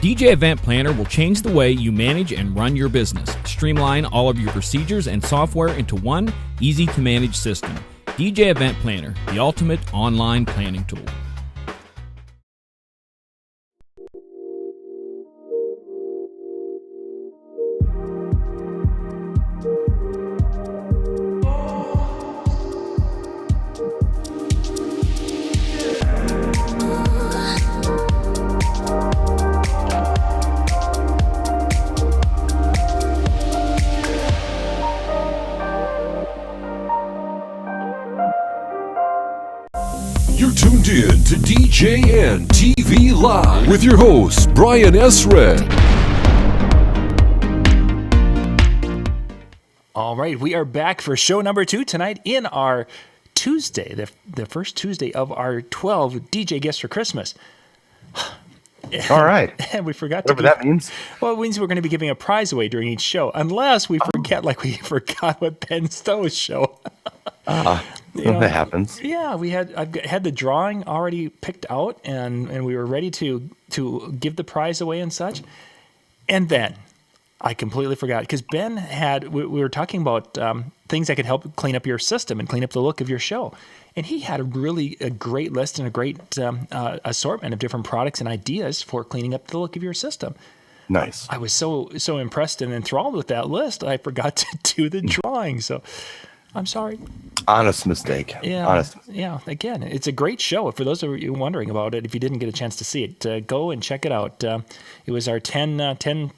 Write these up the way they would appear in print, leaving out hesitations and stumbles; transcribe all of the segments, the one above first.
DJ Event Planner will change the way you manage and run your business. Streamline all of your procedures and software into one easy-to-manage system. DJ Event Planner, the ultimate online planning tool. You're tuned in to DJNTV Live with your host, Brian Esred. All right, we are back for show number 2 tonight in our Tuesday, the first Tuesday of our 12 DJ Guests for Christmas. All right. And we forgot Whatever that means. Well, it means we're going to be giving a prize away during each show, unless we forget, like we forgot with Ben Stowe's show. That happens. Yeah, I've had the drawing already picked out, and we were ready to give the prize away and such. And then I completely forgot, because Ben we were talking about things that could help clean up your system and clean up the look of your show. And he had a great list and a great assortment of different products and ideas for cleaning up the look of your system. Nice. I was so impressed and enthralled with that list, I forgot to do the drawing. So I'm sorry. Honest mistake. Yeah. Honest. Yeah. Again, it's a great show. For those of you wondering about it, if you didn't get a chance to see it, go and check it out. It was our 10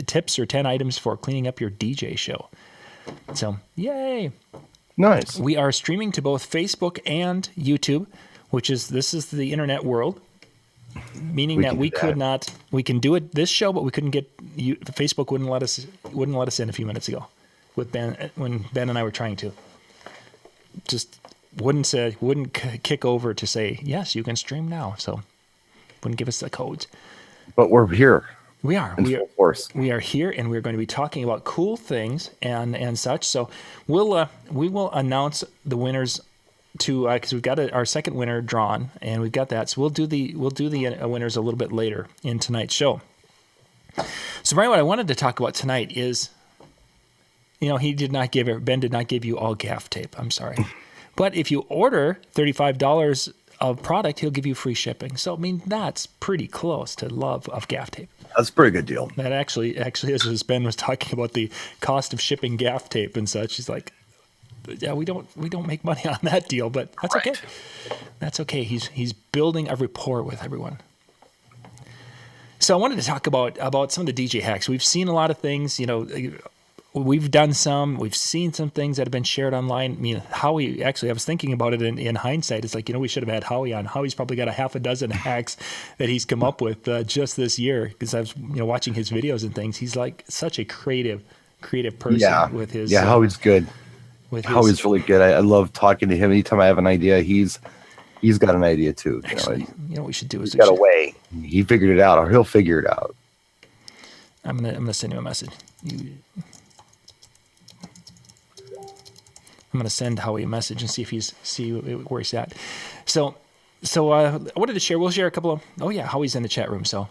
tips or 10 items for cleaning up your DJ show. So, yay. Nice. We are streaming to both Facebook and YouTube, this is the internet world, meaning that we can do it this show, but we couldn't Facebook wouldn't let us in a few minutes ago with Ben, when Ben and I were trying to. Just wouldn't kick over to say, yes, you can stream now. So wouldn't give us the codes. But we're here. We are. In full force. We are here, and we're going to be talking about cool things and such. So we will announce the winners because we've got our second winner drawn, and we've got that. So we'll do the winners a little bit later in tonight's show. So Brian, what I wanted to talk about tonight is, Ben did not give you all gaff tape. I'm sorry, but if you order $35 of product, he'll give you free shipping. So that's pretty close to love of gaff tape. That's a pretty good deal. That actually, as Ben was talking about the cost of shipping gaff tape and such, he's like, "Yeah, we don't make money on that deal, but that's okay. That's okay. He's building a rapport with everyone." So I wanted to talk about some of the DJ hacks. We've seen a lot of things. We've done some. We've seen some things that have been shared online. Howie, actually, I was thinking about it in hindsight. It's like, we should have had Howie on. Howie's probably got a half a dozen hacks that he's come up with just this year, because I was watching his videos and things. He's like such a creative person with his... Yeah, Howie's good. Howie's really good. I love talking to him. Anytime I have an idea, he's got an idea too. Actually, what we should do is... He's got a way. He figured it out, or he'll figure it out. I'm gonna send you a message. I'm going to send Howie a message and see where he's at. So I wanted to share. We'll share a couple of. Oh yeah, Howie's in the chat room. So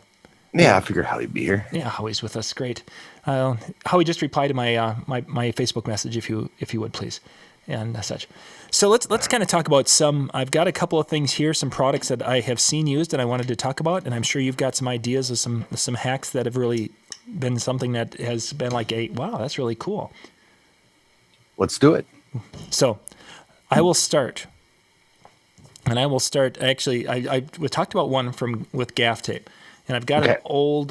yeah, I figured Howie'd be here. Yeah, Howie's with us. Great. Howie, just reply to my my Facebook message if you would please, and such. So let's kind of talk about some. I've got a couple of things here, some products that I have seen used and I wanted to talk about, and I'm sure you've got some ideas of some hacks that have really been something that has been like wow, that's really cool. Let's do it. So I will start. And I will start, actually, we talked about one with gaff tape. And I've got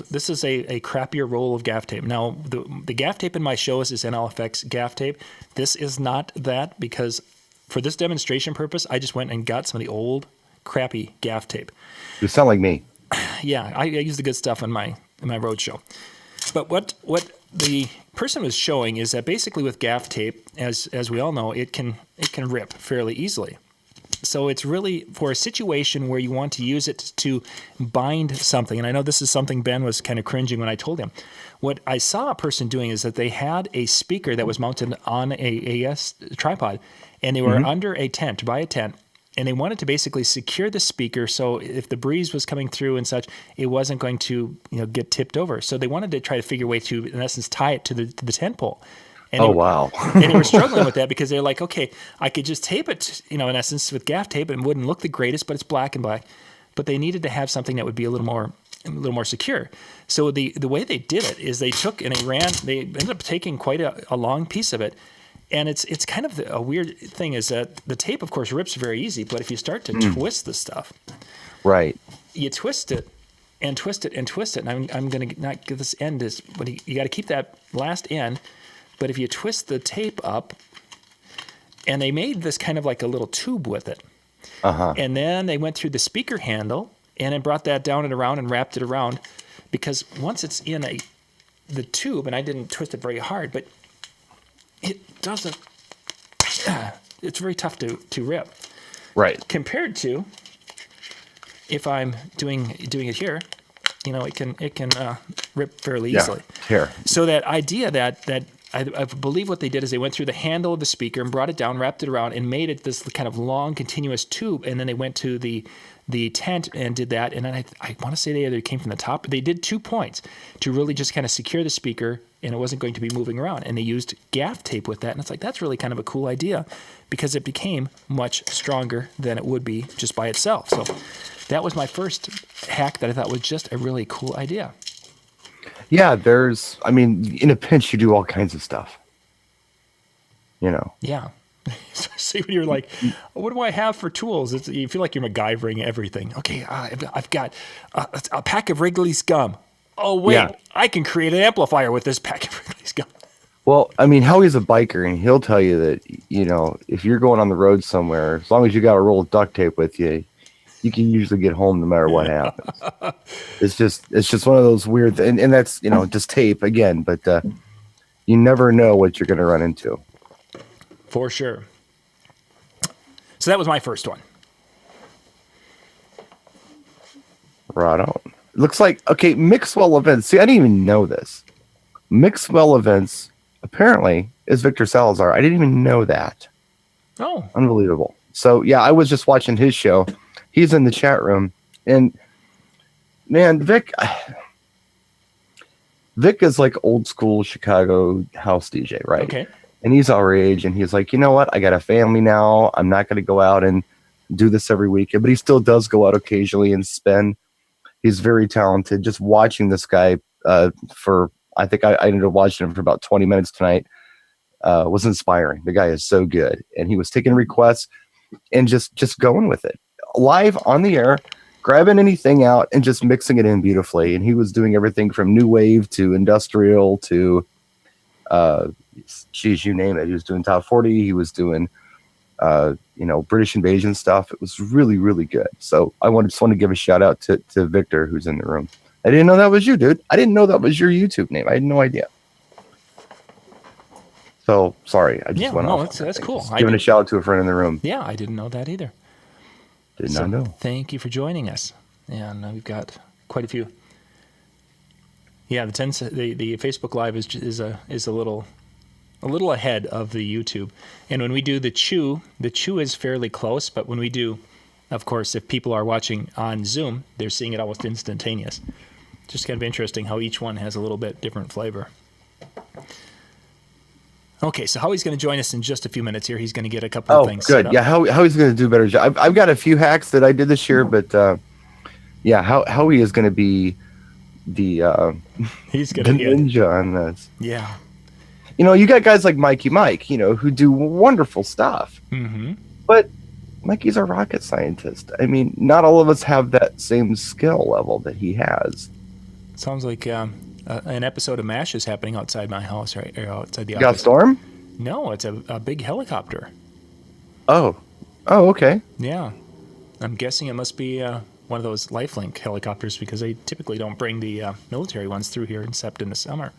this is a crappier roll of gaff tape. Now, the gaff tape in my shows is NLFX gaff tape. This is not that, because for this demonstration purpose, I just went and got some of the old crappy gaff tape. You sound like me. Yeah, I use the good stuff in my road show. But what the person was showing is that basically with gaff tape, as we all know, it can rip fairly easily. So it's really for a situation where you want to use it to bind something. And I know this is something Ben was kind of cringing when I told him. What I saw a person doing is that they had a speaker that was mounted on a AS tripod, and they were under a tent, by a tent, And they wanted to basically secure the speaker so if the breeze was coming through and such, it wasn't going to get tipped over. So they wanted to try to figure a way to, in essence, tie it to the tent pole. And wow. And they were struggling with that because they're like, okay, I could just tape it, in essence, with gaff tape, and it wouldn't look the greatest, but it's black and black. But they needed to have something that would be a little more secure. So the way they did it is they took and they ended up taking quite a long piece of it. And it's kind of a weird thing is that the tape, of course, rips very easy. But if you start to twist the stuff, right, you twist it and twist it and twist it. And I'm going to not give this end is, but you got to keep that last end. But if you twist the tape up, and they made this kind of like a little tube with it. And then they went through the speaker handle and then brought that down and around and wrapped it around, because once it's in the tube, and I didn't twist it very hard, but it doesn't. It's very tough to rip. Right. Compared to if I'm doing it here, it can rip fairly easily. Here. So that idea that I believe what they did is they went through the handle of the speaker and brought it down, wrapped it around, and made it this kind of long, continuous tube. And then they went to the tent and did that. And then I want to say they either came from the top. They did 2 points to really just kind of secure the speaker, and it wasn't going to be moving around. And they used gaff tape with that. And it's like, that's really kind of a cool idea because it became much stronger than it would be just by itself. So that was my first hack that I thought was just a really cool idea. Yeah, in a pinch, you do all kinds of stuff. Yeah. See, when you're like, what do I have for tools? You feel like you're MacGyvering everything. Okay, I've got a pack of Wrigley's gum. Oh, wait, I can create an amplifier with this pack of Wrigley's gum. Well, Howie's a biker, and he'll tell you that, if you're going on the road somewhere, as long as you got a roll of duct tape with you, you can usually get home no matter what happens. It's just one of those weird things, and that's, just tape again, but you never know what you're going to run into. For sure. So that was my first one. Right on. Looks like, okay, Mixwell Events. See, I didn't even know this. Mixwell Events, apparently, is Victor Salazar. I didn't even know that. Oh. Unbelievable. So, yeah, I was just watching his show. He's in the chat room. And, man, Vic is like old school Chicago house DJ, right? Okay. And he's our age, and he's like, you know what? I got a family now. I'm not going to go out and do this every weekend. But he still does go out occasionally and spin. He's very talented. Just watching this guy I think I ended up watching him for about 20 minutes tonight, was inspiring. The guy is so good. And he was taking requests and just going with it. Live on the air, grabbing anything out and just mixing it in beautifully. And he was doing everything from new wave to industrial to, you name it. He was doing top 40. He was doing, British invasion stuff. It was really, really good. So I just want to give a shout out to Victor, who's in the room. I didn't know that was you, dude. I didn't know that was your YouTube name. I had no idea. So sorry, I just went off. That's cool. Giving a shout out to a friend in the room. Yeah, I didn't know that either. Did not know. Thank you for joining us. And we've got quite a few. Yeah, the Facebook Live is a little ahead of the YouTube. And when we do the chew is fairly close. But when we do, of course, if people are watching on Zoom, they're seeing it almost instantaneous. Just kind of interesting how each one has a little bit different flavor. Okay, so Howie's going to join us in just a few minutes here. He's going to get a couple of things good. set up. Yeah, Howie's going to do a better job. I've got a few hacks that I did this year, but Howie is going to be he's going to ninja on this. Yeah. You got guys like Mikey Mike, who do wonderful stuff. Mm-hmm. But Mikey's a rocket scientist. Not all of us have that same skill level that he has. Sounds like an episode of MASH is happening outside my house, right? Or outside the office. Got a storm? No, it's a big helicopter. Oh, okay. Yeah. I'm guessing it must be one of those Lifelink helicopters because they typically don't bring the military ones through here except in the summer.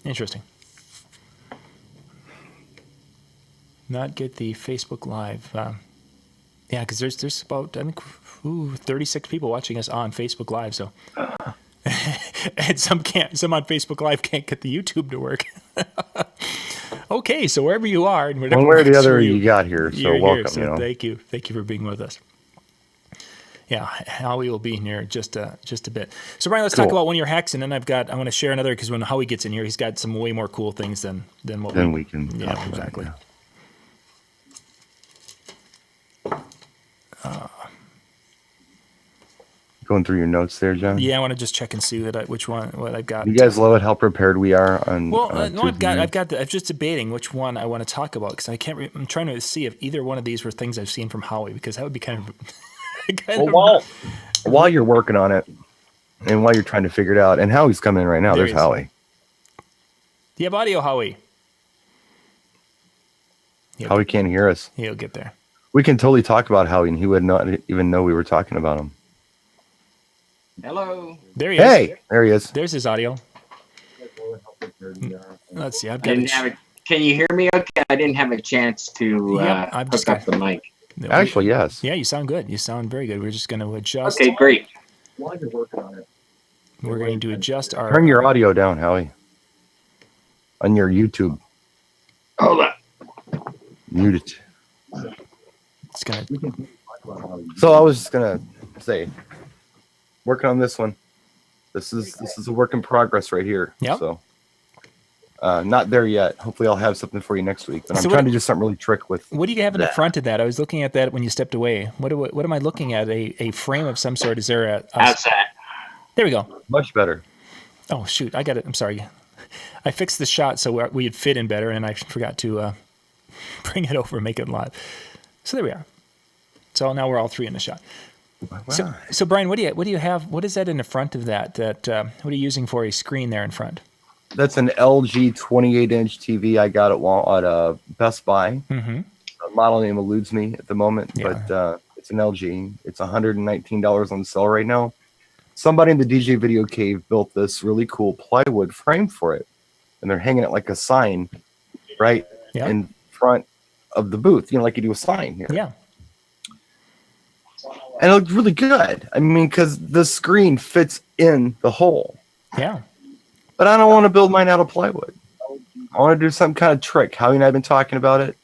Interesting. Not get the Facebook Live. Yeah, because there's about, I think, 36 people watching us on Facebook Live. So, and some on Facebook Live can't get the YouTube to work. Okay, so wherever you are, and whatever One way or the works other, for you got here. So you're welcome. here. So You know. thank you for being with us. Yeah, Howie will be in here just a bit. So Brian, let's talk about one of your hacks, and then I want to share another because when Howie gets in here, he's got some way more cool things than what we can. Yeah, talk about exactly. it, yeah. Going through your notes there, John. Yeah, I want to just check and see what I've got. You guys love it how prepared we are on. Well, no, Tuesday I've got. I'm just debating which one I want to talk about because I can't. I'm trying to see if either one of these were things I've seen from Howie because that would be kind of. While you're working on it, and while you're trying to figure it out, and Howie's coming in right now. There's Howie. Do you have audio, Howie? Howie can't hear us. He'll get there. We can totally talk about Howie, and he would not even know we were talking about him. Hello. There he is. Hey, there he is. There's his audio. Let's see. Can you hear me okay? I didn't have a chance to hook up the mic. Actually, yes. Yeah, you sound good. You sound very good. We're just going to adjust. Okay, great. While you're working on it, we're going to adjust our... Turn your audio down, Howie. On your YouTube. Hold on. Mute it. It's going to... So I was just going to say, working on this one. This is a work in progress right here. Yep. So not there yet. Hopefully I'll have something for you next week. But I'm trying to do something really trick with. What do you have in the front of that? I was looking at that when you stepped away. What am I looking at? A frame of some sort? Is there a how's that? There we go. Much better. Oh shoot, I got it. I'm sorry. I fixed the shot so we'd fit in better, and I forgot to bring it over and make it live. So there we are. So now we're all three in the shot. Wow. So Brian, what do you have? What is that in the front of that? What are you using for a screen there in front? That's an LG 28-inch TV I got at Best Buy. Mm-hmm. The model name eludes me at the moment, but it's an LG. It's $119 on sale right now. Somebody in the DJ Video Cave built this really cool plywood frame for it, and they're hanging it like a sign right in front of the booth, like you do a sign here. Yeah. And it looked really good. I mean, because the screen fits in the hole. Yeah. But I don't want to build mine out of plywood. I want to do some kind of trick. Howie and I have been talking about it.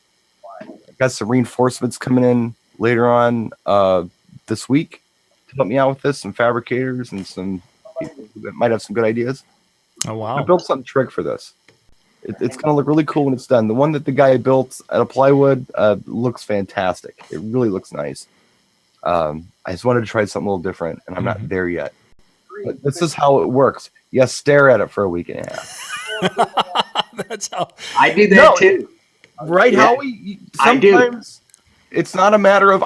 I've got some reinforcements coming in later on this week to help me out with this. Some fabricators and some people that might have some good ideas. Oh, wow. I built some trick for this. It's going to look really cool when it's done. The one that the guy built out of plywood looks fantastic. It really looks nice. I just wanted to try something a little different, and I'm not there yet. But this is how it works. You stare at it for a week and a half. That's how I do that too. Right, Yeah. Howie? Sometimes it's not a matter of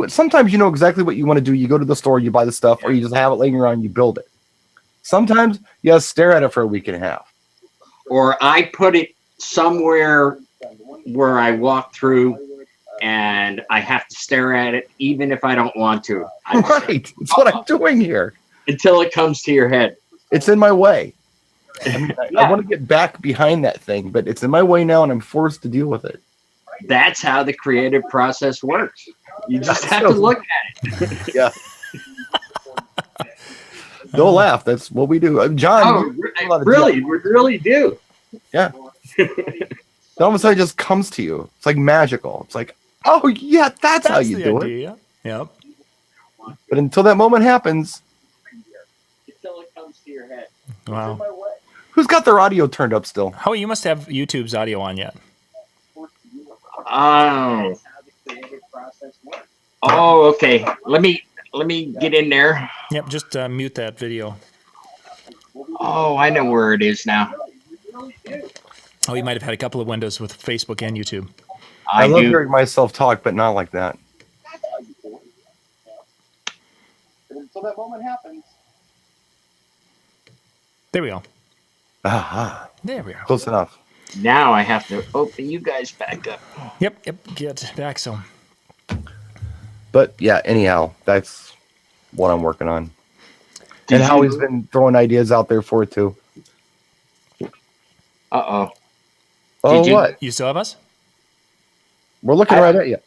sometimes you know exactly what you want to do. You go to the store, you buy the stuff, or you just have it laying around, you build it. Sometimes you stare at it for a week and a half. Or I put it somewhere where I walk through and I have to stare at it even if I don't want to. Right. It's what I'm doing here. Until it comes to your head. It's in my way. I want to get back behind that thing, but it's in my way now and I'm forced to deal with it. That's how the creative process works. You just have to look at it. Yeah. Don't laugh. That's what we do. John, we really do. Yeah. Then all of a sudden it just comes to you. It's like magical. It's like, oh yeah, that's how you do it. Yep. But until that moment happens, Until it comes to your head. Wow. who's got their audio turned up still? Howie, you must have YouTube's audio on yet. Oh. Oh, okay. Let me get in there. Yep, just mute that video. Oh, I know where it is now. Oh, you might have had a couple of windows with Facebook and YouTube. I love hearing myself talk, but not like that. Until that moment happens. There we go. Aha. There we are. Close enough. Now I have to open you guys back up. Yep, get back so. But yeah, anyhow, that's what I'm working on. And Howie's been throwing ideas out there for it too. Uh-oh. Oh, what? You still have us? We're looking right at you.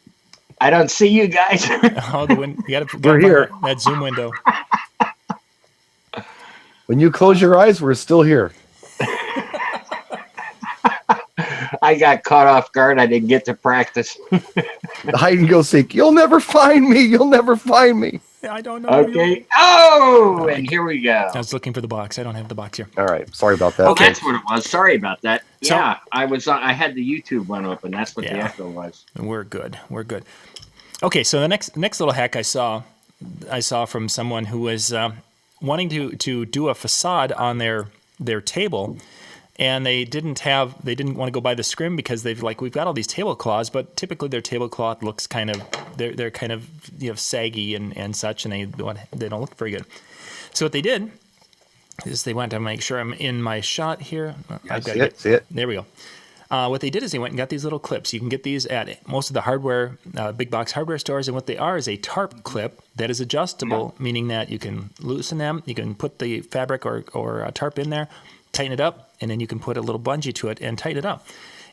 I don't see you guys. Oh, you gotta We're here. That Zoom window. When you close your eyes, we're still here. I got caught off guard. I didn't get to practice. Hide and go seek. You'll never find me. You'll never find me. I don't know. Okay. Oh, and here we go. I was looking for the box. I don't have the box here. All right. Sorry about that. Oh, that's what it was. Sorry about that. So- Yeah, I had the YouTube one open. That's what the echo was. We're good. We're good. Okay, so the next little hack I saw from someone who was wanting to do a facade on their table, and they didn't want to go buy the scrim because we've got all these tablecloths, but typically their tablecloth looks kind of they're kind of saggy and such, and they don't look very good. So what they did is they went to make sure I'm in my shot here. See it. There we go. What they did is they went and got these little clips. You can get these at most of the hardware, big box hardware stores. And what they are is a tarp clip that is adjustable, meaning that you can loosen them. You can put the fabric or a tarp in there, tighten it up, and then you can put a little bungee to it and tighten it up.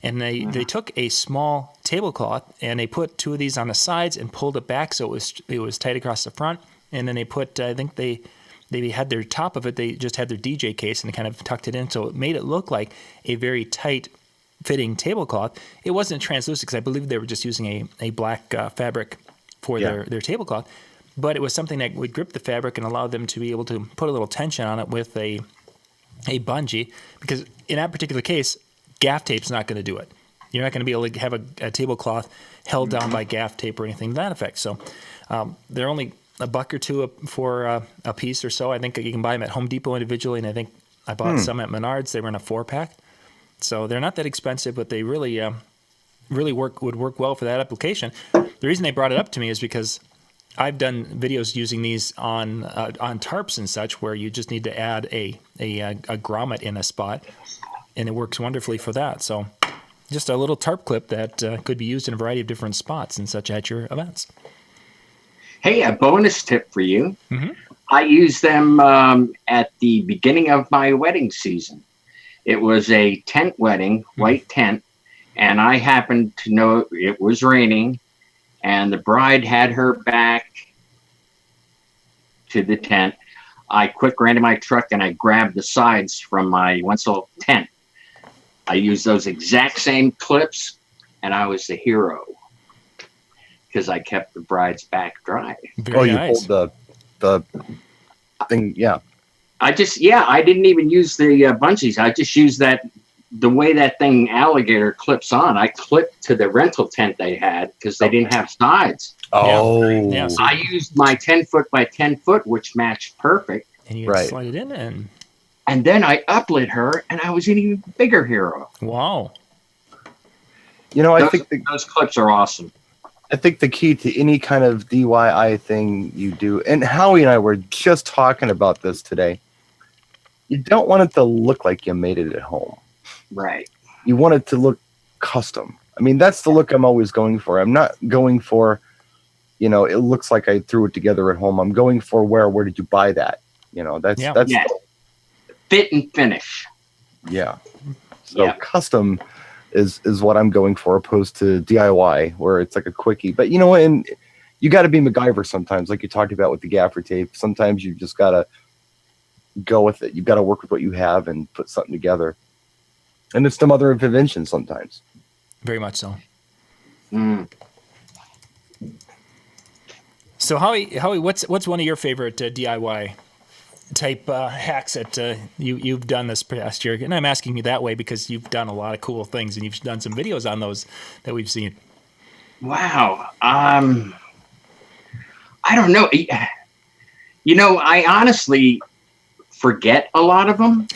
And they took a small tablecloth and they put two of these on the sides and pulled it back so it was tight across the front. And then they put, I think they had their top of it, they just had their DJ case and they kind of tucked it in. So it made it look like a very tight fitting tablecloth. It wasn't translucent because I believe they were just using a black fabric for their tablecloth, but it was something that would grip the fabric and allow them to be able to put a little tension on it with a bungee, because in that particular case, gaff tape's not going to do it. You're not going to be able to have a tablecloth held down by gaff tape or anything to that effect. So they're only $1 or $2 for a piece or so. I think you can buy them at Home Depot individually, and I think I bought some at Menards. They were in a 4-pack. So they're not that expensive, but they really would work well for that application. The reason they brought it up to me is because I've done videos using these on tarps and such, where you just need to add a grommet in a spot, and it works wonderfully for that. So just a little tarp clip that could be used in a variety of different spots and such at your events. Hey, a bonus tip for you. Mm-hmm. I use them at the beginning of my wedding season. It was a tent wedding, white tent, and I happened to know it was raining, and the bride had her back to the tent. I quick ran to my truck and I grabbed the sides from my Wenzel tent. I used those exact same clips, and I was the hero because I kept the bride's back dry. Very nice. Pulled the thing, yeah. I didn't even use the bungees. I just used the way that thing alligator clips on. I clipped to the rental tent they had because they didn't have sides. Oh. Yeah, so I used my 10-foot by 10-foot, which matched perfect. and you slide it in, And then I uplit her, and I was an even bigger hero. Wow. I think those clips are awesome. I think the key to any kind of DIY thing you do, and Howie and I were just talking about this today, you don't want it to look like you made it at home. Right. You want it to look custom. I mean, that's the look I'm always going for. I'm not going for, it looks like I threw it together at home. I'm going for where did you buy that? That's yes. Fit and finish. Yeah. So custom is what I'm going for, opposed to DIY, where it's like a quickie. But and you got to be MacGyver sometimes, like you talked about with the gaffer tape. Sometimes you just got to go with it. You got to work with what you have and put something together. And it's the mother of invention sometimes. Very much so. Mm. So Howie, what's one of your favorite DIY type hacks that you've done this past year? And I'm asking you that way because you've done a lot of cool things and you've done some videos on those that we've seen. Wow. I don't know. I honestly forget a lot of them.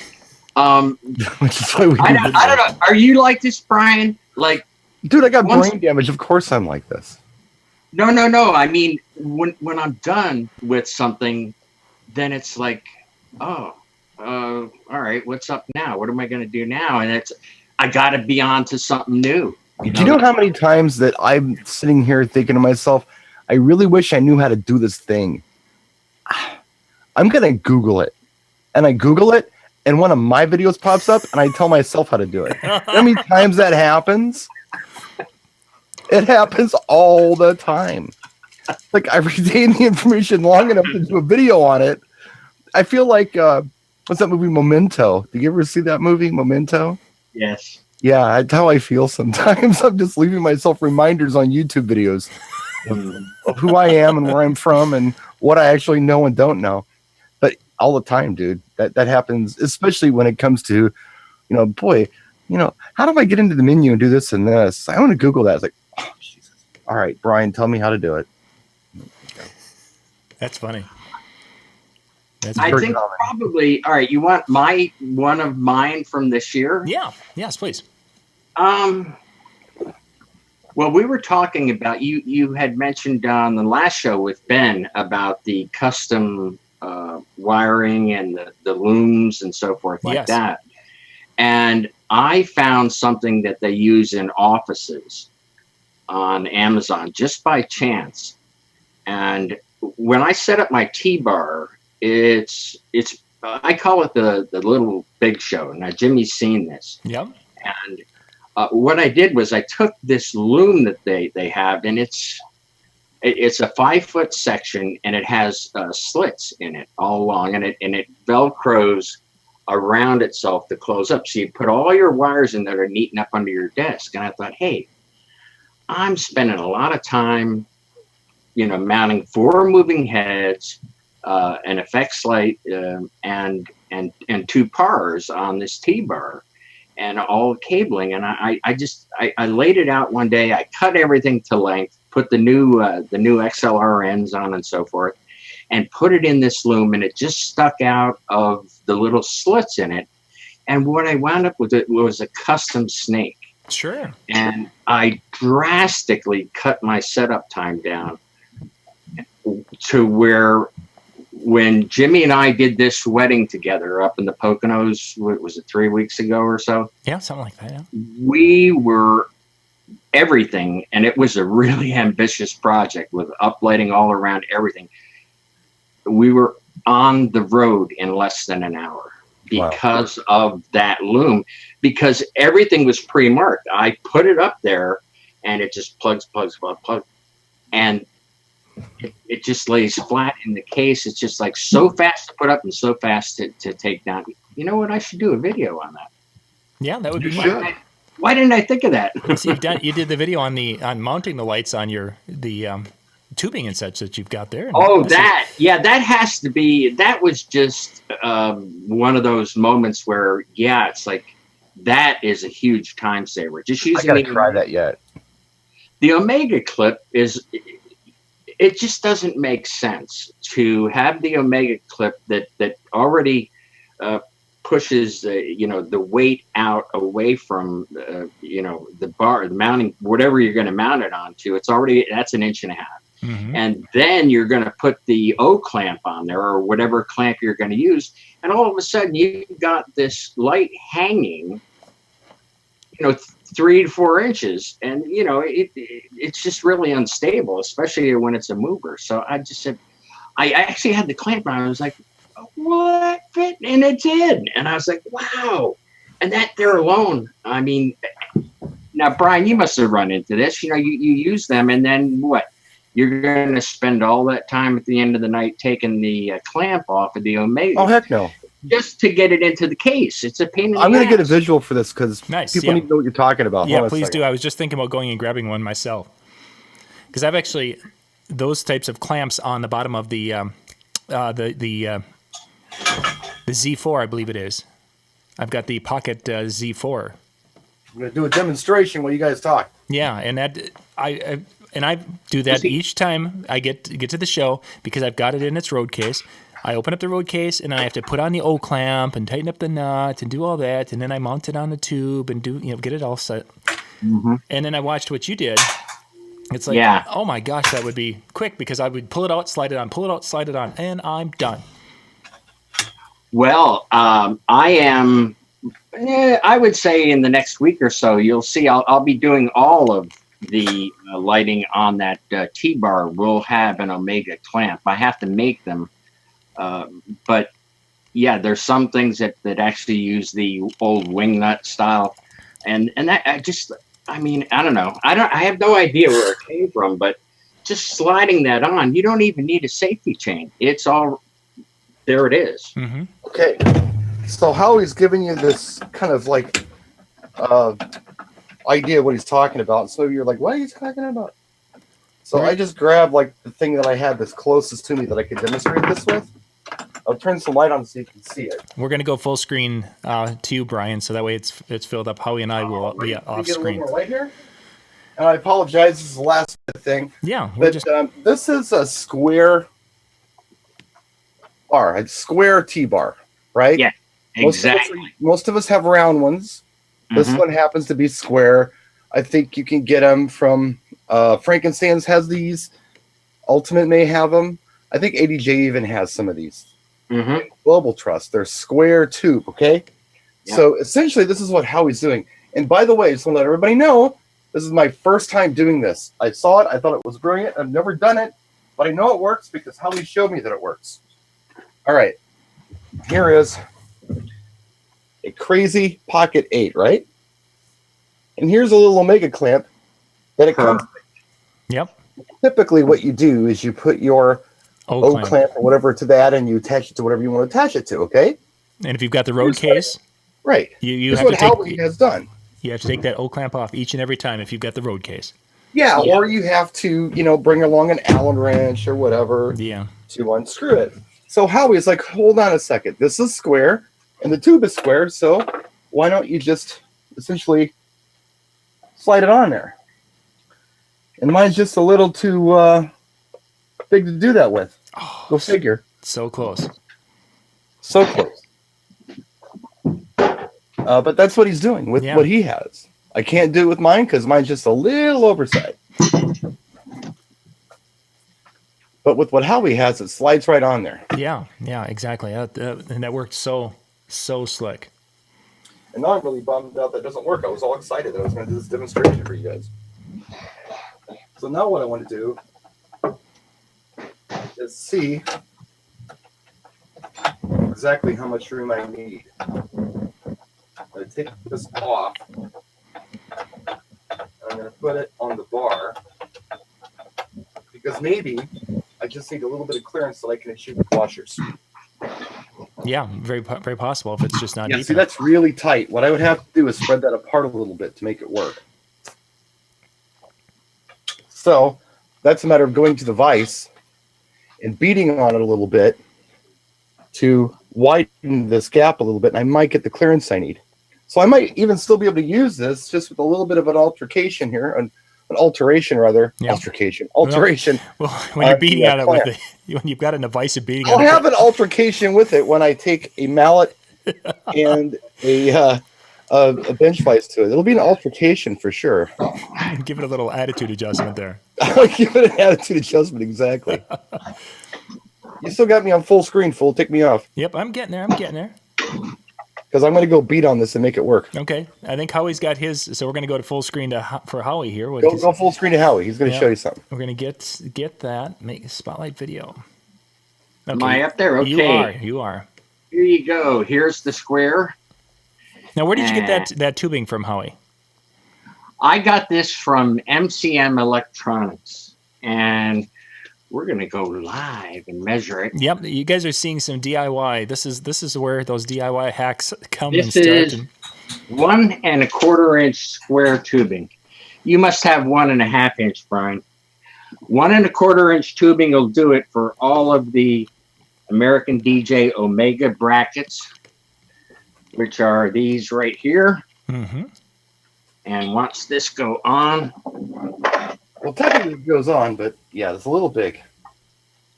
Which is why I don't know. Are you like this, Brian? Like, dude, I got brain damage. Of course I'm like this. No. I mean, when I'm done with something, then it's like, all right, what's up now? What am I going to do now? And I got to be on to something new. Do you know how many times that I'm sitting here thinking to myself, I really wish I knew how to do this thing. I'm going to Google it. And I Google it, and one of my videos pops up, and I tell myself how to do it. How many times that happens? It happens all the time. Like, I retain the information long enough to do a video on it. I feel like, what's that movie, Memento? Did you ever see that movie, Memento? Yes. Yeah, that's how I feel sometimes. I'm just leaving myself reminders on YouTube videos of who I am and where I'm from and what I actually know and don't know. But all the time, dude, that happens, especially when it comes to, boy, how do I get into the menu and do this and this? I want to Google that. It's like, oh, Jesus. All right, Brian, tell me how to do it. That's funny. I think probably, all right, you want one of mine from this year? Yeah. Yes, please. Well, we were talking about, you had mentioned on the last show with Ben about the custom wiring and the looms and so forth like that. And I found something that they use in offices on Amazon just by chance. And when I set up my T-bar, it's I call it the little Big Show. Now Jimmy's seen this. Yep. And what I did was I took this loom that they have, and it's a 5-foot section, and it has slits in it all along, and it velcros around itself to close up. So you put all your wires in that are neat and up under your desk. And I thought, hey, I'm spending a lot of time, mounting 4 moving heads, an effects light, and 2 pars on this T-bar, and all cabling. And I laid it out one day. I cut everything to length, put the new XLR ends on and so forth, and put it in this loom, and it just stuck out of the little slits in it. And what I wound up with was a custom snake. Sure. And I drastically cut my setup time down to where when Jimmy and I did this wedding together up in the Poconos, what was it, 3 weeks ago or so? Yeah, something like that. Yeah. We were everything, and it was a really ambitious project with uplighting all around everything. We were on the road in less than an hour because of that loom, because everything was pre-marked. I put it up there, and it just plugs, and it just lays flat in the case. It's just like so fast to put up and so fast to take down. You know what? I should do a video on that. Yeah, that would be fun. Why didn't I think of that? So you did the video on mounting the lights on the tubing and such that you've got there. That has to be. That was just one of those moments where it's like that is a huge time saver. Just using. I gotta try that yet. The Omega clip is. It just doesn't make sense to have the Omega clip that already pushes the weight out away from the bar, the mounting, whatever you're going to mount it onto. That's 1.5 inches. Mm-hmm. And then you're going to put the O clamp on there, or whatever clamp you're going to use, and all of a sudden you've got this light hanging 3 to 4 inches, and it's just really unstable, especially when it's a mover. So I just said, I actually had the clamp on. I was like, what fit? And it did. And I was like, wow. And that there alone, I mean, now Brian, you must have run into this. You use them, and then what? You're going to spend all that time at the end of the night taking the clamp off of the Omega. Oh, heck no. Just to get it into the case. It's a pain in the I'm going to ass. get a visual for this because people need to know what you're talking about. Yeah, please do. I was just thinking about going and grabbing one myself, because I've actually those types of clamps on the bottom of the Z4, I believe it is. I've got the Pocket Z4. I'm going to do a demonstration while you guys talk. Yeah, and I do that each time I get to the show, because I've got it in its road case. I open up the road case, and I have to put on the O clamp and tighten up the nut and do all that, and then I mount it on the tube and get it all set. Mm-hmm. And then I watched what you did. It's like, oh my gosh, that would be quick, because I would pull it out, slide it on, pull it out, slide it on, and I'm done. Well, I would say in the next week or so, you'll see I'll be doing all of the lighting on that T-bar. Will have an Omega clamp. I have to make them. But yeah, there's some things that actually use the old wing nut style, and that I don't know. I have no idea where it came from, but just sliding that on, you don't even need a safety chain. It's all there. It is. Mm-hmm. Okay, so Howie's giving you this kind of like idea what he's talking about. So you're like, what are you talking about? So Right. I just grabbed like the thing that I had that's closest to me that I could demonstrate this with. I'll turn some light on so you can see it. We're going to go full screen to you, Brian, so that way it's filled up. Howie and I will be Let me off get a little screen. more light here. And I apologize. This is the last thing. Yeah, we're But just this is a square bar, a square T-bar, right? Yeah, exactly. Most of us have round ones. This Mhm. one happens to be square. I think you can get them from Frankenstein's has these. Ultimate may have them. I think ADJ even has some of these. Mhm. Global Trust. They're square tube, okay? Yeah. So essentially, this is what Howie's doing. And by the way, I just want to let everybody know, this is my first time doing this. I saw it. I thought it was brilliant. I've never done it, but I know it works because Howie showed me that it works. All right. Here is a crazy pocket 8, right? And here's a little Omega clamp that it comes. Yep. Typically, what you do is you put your O clamp or whatever to that, and you attach it to whatever you want to attach it to. Okay. And if you've got the road case, right, you here's have what to take. Howie has done. You have to take that O clamp off each and every time if you've got the road case. Yeah, or you have to, bring along an Allen wrench or whatever. Yeah. To unscrew it. So Howie's like, hold on a second. This is square, and the tube is square. So why don't you just essentially slide it on there? And mine's just a little too big to do that with. Oh, Go figure. So close. So close. But that's what he's doing with what he has. I can't do it with mine because mine's just a little oversized. But with what Howie has, it slides right on there. Yeah, exactly. And that worked so slick. And now I'm really bummed out that doesn't work. I was all excited that I was going to do this demonstration for you guys. So now what I want to do is see exactly how much room I need. I'm going to take this off. I'm going to put it on the bar because maybe I just need a little bit of clearance so I can achieve the washers. Yeah, very possible if it's just not deep. See, that's really tight. What I would have to do is spread that apart a little bit to make it work. So that's a matter of going to the vise and beating on it a little bit to widen this gap a little bit, and I might get the clearance I need. So I might even still be able to use this just with a little bit of an altercation here, an alteration rather. Altercation. Well, when you're beating on it with it, when you've got a vise of beating on it. I'll have an altercation with it when I take a mallet and a bench vise to it. It'll be an altercation for sure. Give it a little attitude adjustment there. I'll give it an attitude adjustment, exactly. You still got me on full screen, fool. Take me off. Yep, I'm getting there. Because I'm going to go beat on this and make it work. Okay. I think Howie's got his, so we're going to go to full screen for Howie here. Go full screen to Howie. He's going to show you something. We're going to get that, make a spotlight video. Okay. Am I up there? Okay. You are. Here you go. Here's the square. Now, where did you get that tubing from, Howie? I got this from MCM Electronics, and we're going to go live and measure it. Yep, you guys are seeing some DIY. This is where those DIY hacks come and start. This is 1 1/4 inch square tubing. You must have 1 1/2 inch, Brian. 1 1/4 inch tubing will do it for all of the American DJ Omega brackets, which are these right here. Mm-hmm. And once this go on, well, technically it goes on, but yeah, it's a little big.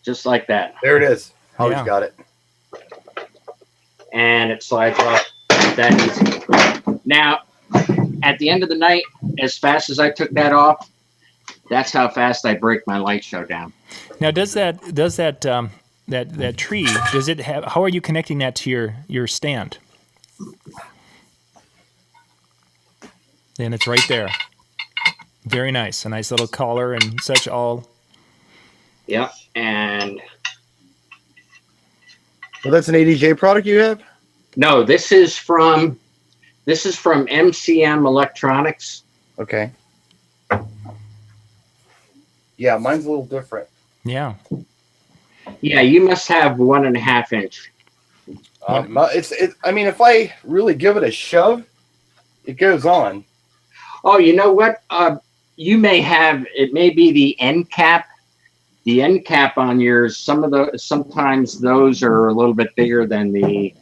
Just like that. There it is. Howie's got it. And it slides off that easy. Now, at the end of the night, as fast as I took that off, that's how fast I break my light show down. Now, does that tree, does it have, how are you connecting that to your stand? And it's right there. Very nice. A nice little collar and such all. Yep. And well, that's an ADJ product you have? No, this is from MCM Electronics. Okay. Yeah, mine's a little different. Yeah. Yeah, you must have 1 1/2 inch. I mean, if I really give it a shove, it goes on. Oh, you know what? You may have, it may be the end cap. The end cap on yours, sometimes those are a little bit bigger than the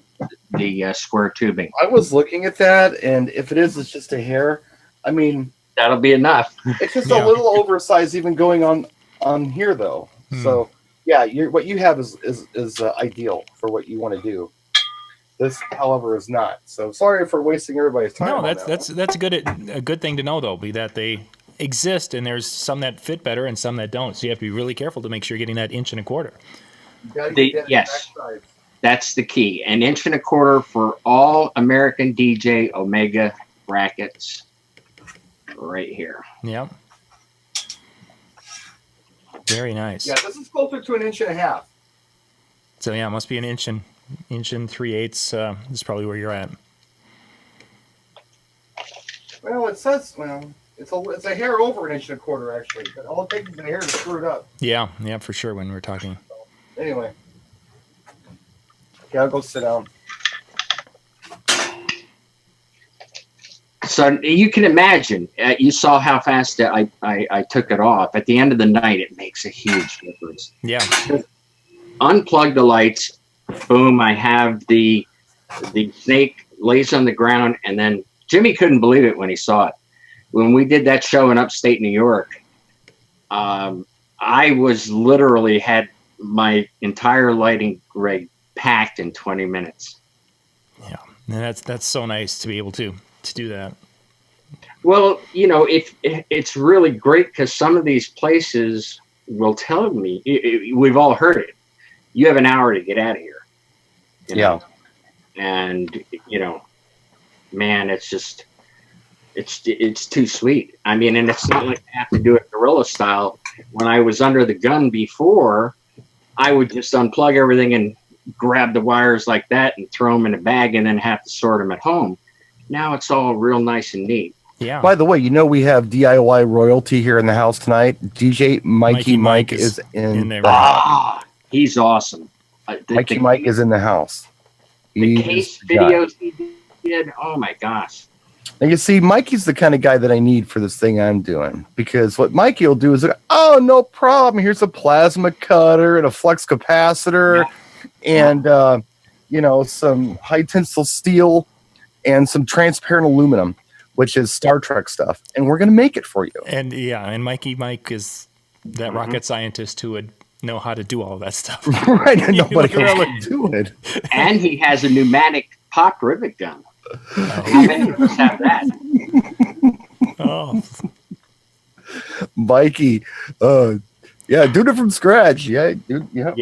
square tubing. I was looking at that, and if it is, it's just a hair. I mean, That'll be enough. it's just Yeah. a little oversized even going on here, though. So, yeah, what you have is ideal for what you want to do. This, however, is not. So sorry for wasting everybody's time. No, on that's a good thing to know though, be that they exist and there's some that fit better and some that don't. So you have to be really careful to make sure you're getting that 1.25 inches. You gotta get that Yes. backside. That's the key. 1.25 inches for all American DJ Omega brackets. Right here. Yep. Very nice. Yeah, this is closer to 1.5 inches. So yeah, it must be an inch and 3/8. Is probably where you're at. Well, it says it's a hair over 1.25 inches actually, but all it takes is a hair to screw it up. Yeah, for sure. When we're talking. Anyway, okay, I'll go sit down. So you can imagine, you saw how fast I took it off. At the end of the night, it makes a huge difference. Yeah. Unplug the lights. Boom, I have the snake lays on the ground, and then Jimmy couldn't believe it when he saw it. When we did that show in upstate New York, I was literally had my entire lighting rig packed in 20 minutes. Yeah. And that's so nice to be able to do that. Well, it's really great because some of these places will tell me, we've all heard it, you have an hour to get out of here. Yeah. And, man, it's just, it's too sweet. I mean, and it's not like I have to do it guerrilla style. When I was under the gun before, I would just unplug everything and grab the wires like that and throw them in a bag and then have to sort them at home. Now it's all real nice and neat. Yeah. By the way, we have DIY royalty here in the house tonight. DJ Mikey Mike is in there. He's awesome. Mikey Mike is in the house. The case videos he did, oh my gosh. And you see, Mikey's the kind of guy that I need for this thing I'm doing, because what Mikey will do is, oh, no problem. Here's a plasma cutter and a flux capacitor and, some high tensile steel and some transparent aluminum, which is Star Trek stuff. And we're going to make it for you. And and Mikey Mike is that rocket scientist who would know how to do all of that stuff. Right. And nobody else can do it. And he has a pneumatic pop rivet gun. How many of us have that? Oh. Mikey, doing it from scratch. Yeah, dude, yeah.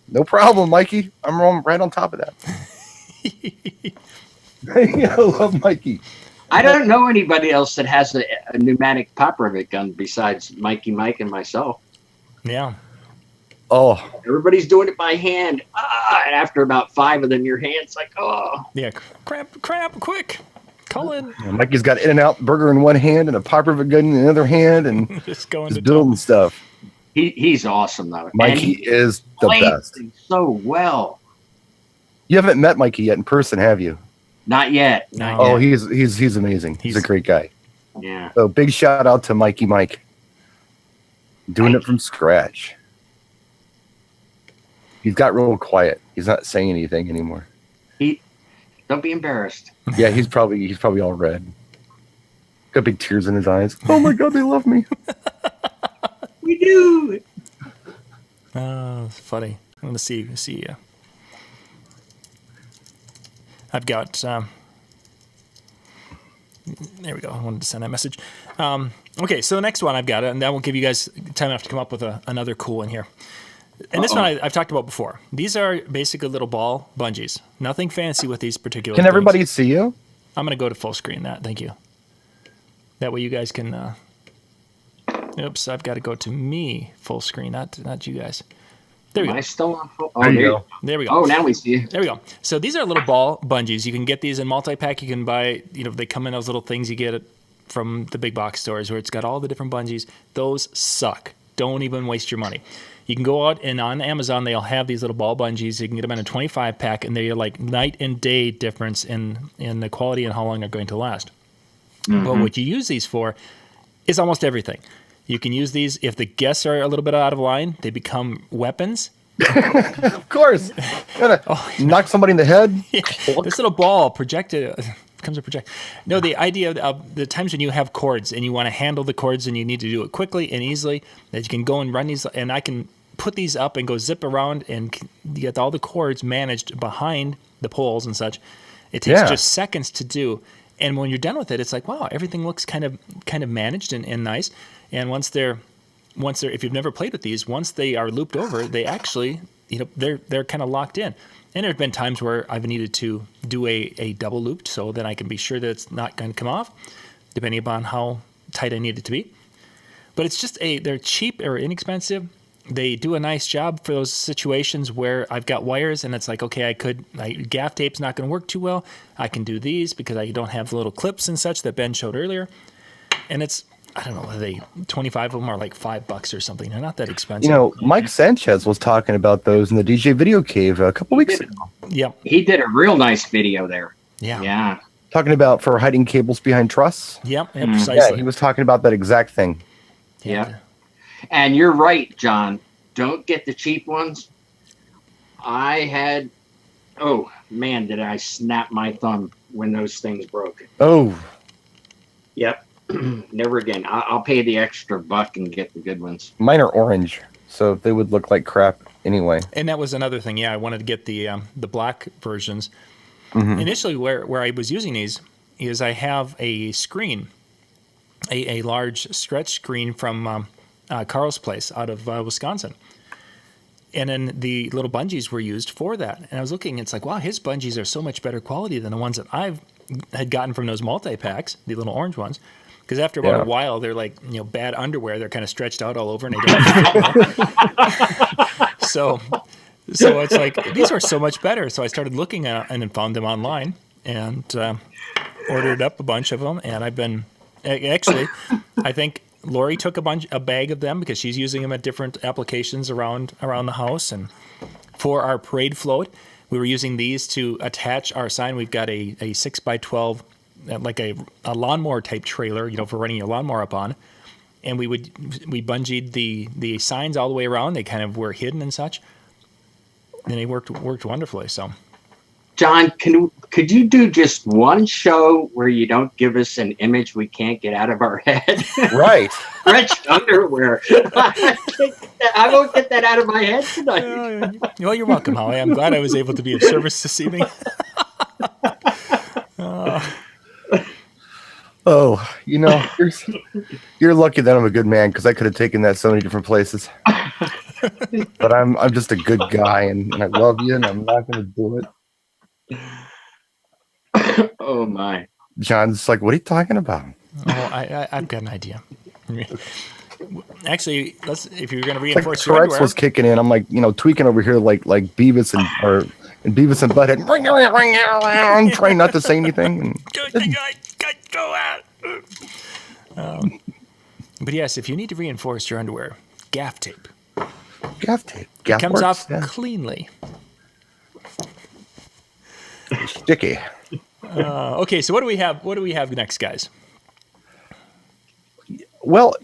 No problem, Mikey. I'm right on top of that. I love Mikey. I don't know anybody else that has a pneumatic pop rivet gun besides Mikey Mike and myself. Yeah. Oh, everybody's doing it by hand. And after about 5 of them, your hand's like, oh. Yeah, crap, quick. Call in. Yeah, Mikey's got In-N-Out burger in one hand and a pop rivet gun in the other hand and just building stuff. He's awesome, though. Mikey is the best. So well. You haven't met Mikey yet in person, have you? Not yet. Not yet. He's amazing. He's a great guy. Yeah. So big shout out to Mikey Mike. Doing it from scratch. He's got real quiet. He's not saying anything anymore. Don't be embarrassed. Yeah, he's probably all red. Got big tears in his eyes. Oh my God, they love me. We do. Oh, it's funny. I want to see. I've got. There we go. I wanted to send that message. Okay, so the next one I've got, and that will give you guys time enough to come up with another cool one here. And this one I've talked about before. These are basically little ball bungees. Nothing fancy with these particular Can things. everybody see you? I'm going to go to full screen that. Thank you. That way you guys can... oops, I've got to go to me full screen, not you guys. There we go. Am I still on full? Oh, there you go. There we go. Oh, now we see you. There we go. So these are little ball bungees. You can get these in multi-pack. You can buy, they come in those little things you get it from the big box stores where it's got all the different bungees. Those suck. Don't even waste your money. You can go out and on Amazon, they'll have these little ball bungees. You can get them in a 25 pack, and they're like night and day difference in the quality and how long they're going to last. But what you use these for is almost everything. You can use these if the guests are a little bit out of line, they become weapons. Of course. Knock somebody in the head. Yeah, this little ball projected becomes a project. No, the idea of the times when you have cords and you want to handle the cords and you need to do it quickly and easily, that you can go and run these, and I can put these up and go zip around and get all the cords managed behind the poles and such. It takes just seconds to do. And when you're done with it, it's like, wow, everything looks kind of managed and nice. And once they're, if you've never played with these, once they are looped over, they actually, they're kind of locked in. And there have been times where I've needed to do a double looped so that I can be sure that it's not going to come off, depending upon how tight I need it to be. But it's just they're cheap or inexpensive. They do a nice job for those situations where I've got wires and it's like, okay, gaff tape's not going to work too well. I can do these because I don't have the little clips and such that Ben showed earlier. And it's, I don't know, 25 of them are like $5 or something. They're not that expensive. Mike Sanchez was talking about those in the DJ Video Cave a couple weeks ago. Yeah. He did a real nice video there. Yeah. Yeah. Talking about for hiding cables behind truss. Yep, precisely. Yeah, he was talking about that exact thing. Yeah. And you're right, John. Don't get the cheap ones. Oh, man, did I snap my thumb when those things broke. Oh. Yep. Never again. I'll pay the extra $1 and get the good ones. Mine are orange, so they would look like crap anyway. And that was another thing. Yeah, I wanted to get the black versions. Mm-hmm. Initially, where I was using these is I have a screen, a large stretch screen from Carl's place out of Wisconsin. And then the little bungees were used for that. And I was looking, it's like, wow, his bungees are so much better quality than the ones that I've had gotten from those multi-packs, the little orange ones. Because after about a while, they're like, bad underwear. They're kind of stretched out all over, and they don't fit well. So it's like, these are so much better. So I started looking at and then found them online and ordered up a bunch of them. And I've been, actually, I think Lori took a bag of them because she's using them at different applications around the house. And for our parade float, we were using these to attach our sign. We've got a 6x12, like a lawnmower type trailer, for running your lawnmower up on. And we bungeed the signs all the way around. They kind of were hidden and such. And they worked wonderfully. So, John, could you do just one show where you don't give us an image we can't get out of our head? Right. Stretched underwear. I won't get that out of my head tonight. Well, you're welcome, Howie. I'm glad I was able to be of service this evening. Oh, you're lucky that I'm a good man because I could have taken that so many different places. But I'm just a good guy and I love you and I'm not going to do it. Oh my! John's like, what are you talking about? Oh, I've got an idea. Actually, if you're going to Like reinforce your Tourette's underwear, was kicking in. I'm like, tweaking over here like Beavis and Beavis and Butthead, trying not to say anything. go out. But yes, if you need to reinforce your underwear, gaff tape. Gaff tape. It comes off yeah. cleanly. Sticky. Okay, so what do we have? What do we have next, guys? Well,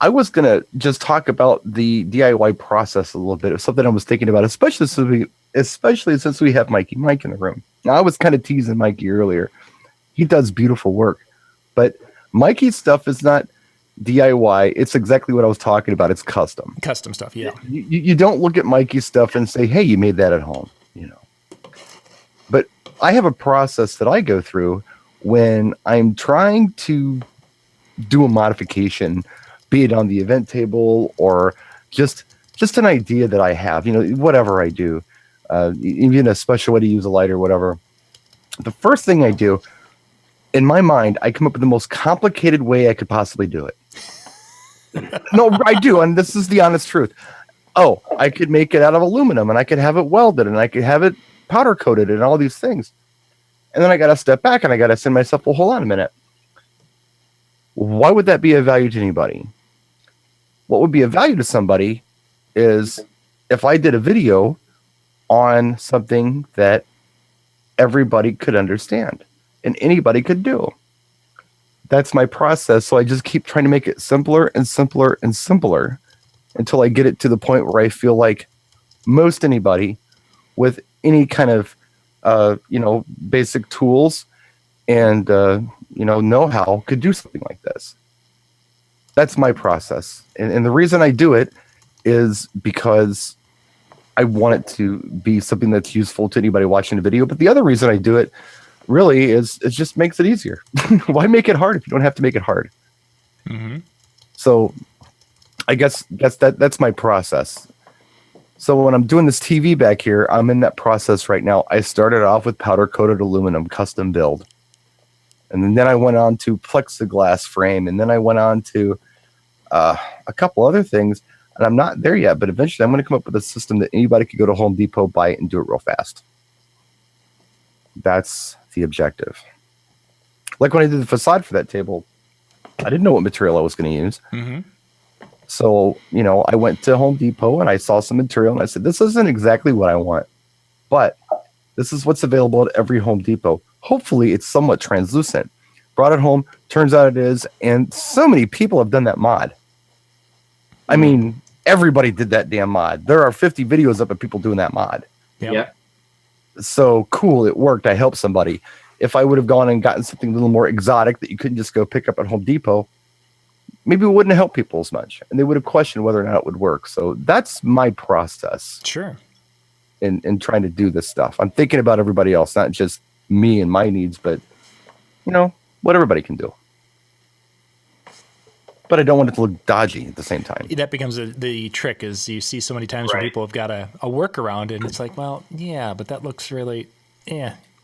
I was going to just talk about the DIY process a little bit. It was something I was thinking about, especially since we have Mike in the room. Now, I was kind of teasing Mikey earlier. He does beautiful work, but Mikey's stuff is not DIY. It's exactly what I was talking about. It's custom. Custom stuff, yeah. You don't look at Mikey's stuff and say, hey, you made that at home, But I have a process that I go through when I'm trying to do a modification, be it on the event table or just an idea that I have, whatever I do, even a special way to use a light or whatever. The first thing I do, in my mind, I come up with the most complicated way I could possibly do it. No, I do, and this is the honest truth. Oh, I could make it out of aluminum, and I could have it welded, and I could have it powder coated, and all these things. And then I got to step back, and I got to say to myself, well, hold on a minute. Why would that be of value to anybody? What would be of value to somebody is if I did a video on something that everybody could understand and anybody could do. that's my process. So I just keep trying to make it simpler and simpler and simpler until I get it to the point where I feel like most anybody with any kind of, basic tools and, know-how could do something like this. That's my process. And the reason I do it is because I want it to be something that's useful to anybody watching the video. But the other reason I do it really is it just makes it easier. Why make it hard if you don't have to make it hard? Mm-hmm. So I guess that's my process. So when I'm doing this TV back here, I'm in that process right now. I started off with powder coated aluminum custom build. And then I went on to plexiglass frame. And then I went on to a couple other things. And I'm not there yet, but eventually I'm going to come up with a system that anybody could go to Home Depot, buy it, and do it real fast. That's the objective. Like when I did the facade for that table, I didn't know what material I was going to use. Mm-hmm. So, I went to Home Depot and I saw some material and I said, this isn't exactly what I want, but this is what's available at every Home Depot. Hopefully it's somewhat translucent. Brought it home. Turns out it is. And so many people have done that mod. I mean, everybody did that damn mod. There are 50 videos up of people doing that mod. Yeah. So cool. It worked. I helped somebody. If I would have gone and gotten something a little more exotic that you couldn't just go pick up at Home Depot, maybe it wouldn't help people as much. And they would have questioned whether or not it would work. So that's my process. Sure. In trying to do this stuff. I'm thinking about everybody else, not just me and my needs, but, what everybody can do. But I don't want it to look dodgy at the same time. That becomes the trick, is you see so many times where people have got a workaround, and it's like, well, yeah, but that looks really,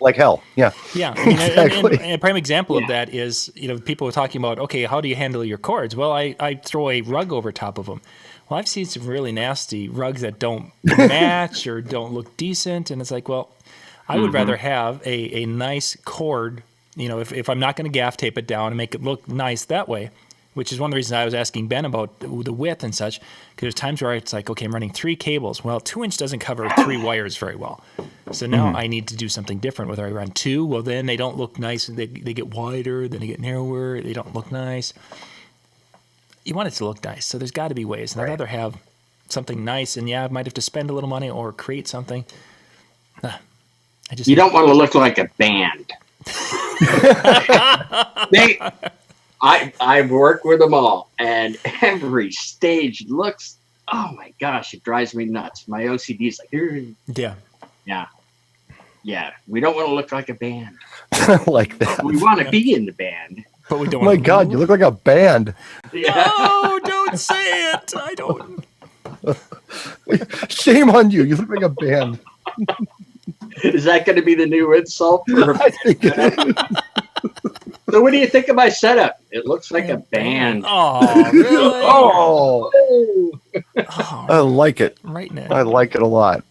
like hell. Yeah. Yeah. I mean, Exactly. and a prime example of that is, people are talking about, okay, how do you handle your cords? Well, I throw a rug over top of them. Well, I've seen some really nasty rugs that don't match or don't look decent. And it's like, well, I would rather have a nice cord, if I'm not going to gaff tape it down and make it look nice that way, which is one of the reasons I was asking Ben about the width and such, because there's times where it's like, okay, I'm running 3 cables. Well, 2-inch doesn't cover 3 wires very well. So now I need to do something different. Whether I run 2, well, then they don't look nice. They get wider, then they get narrower. They don't look nice. You want it to look nice. So there's got to be ways. And I'd rather have something nice. And I might have to spend a little money or create something. You don't want to look like a band. I've worked with them all, and every stage looks, oh my gosh, it drives me nuts. My OCD is like, yeah. We don't want to look like a band. Like that. We want to be in the band, but we don't. Oh my God, you look like a band. No, don't say it. I don't. Shame on you. You look like a band. Is that going to be the new insult? I think it is. So what do you think of my setup? It looks like a band. Oh, really? Oh, I like it. Right now. I like it a lot.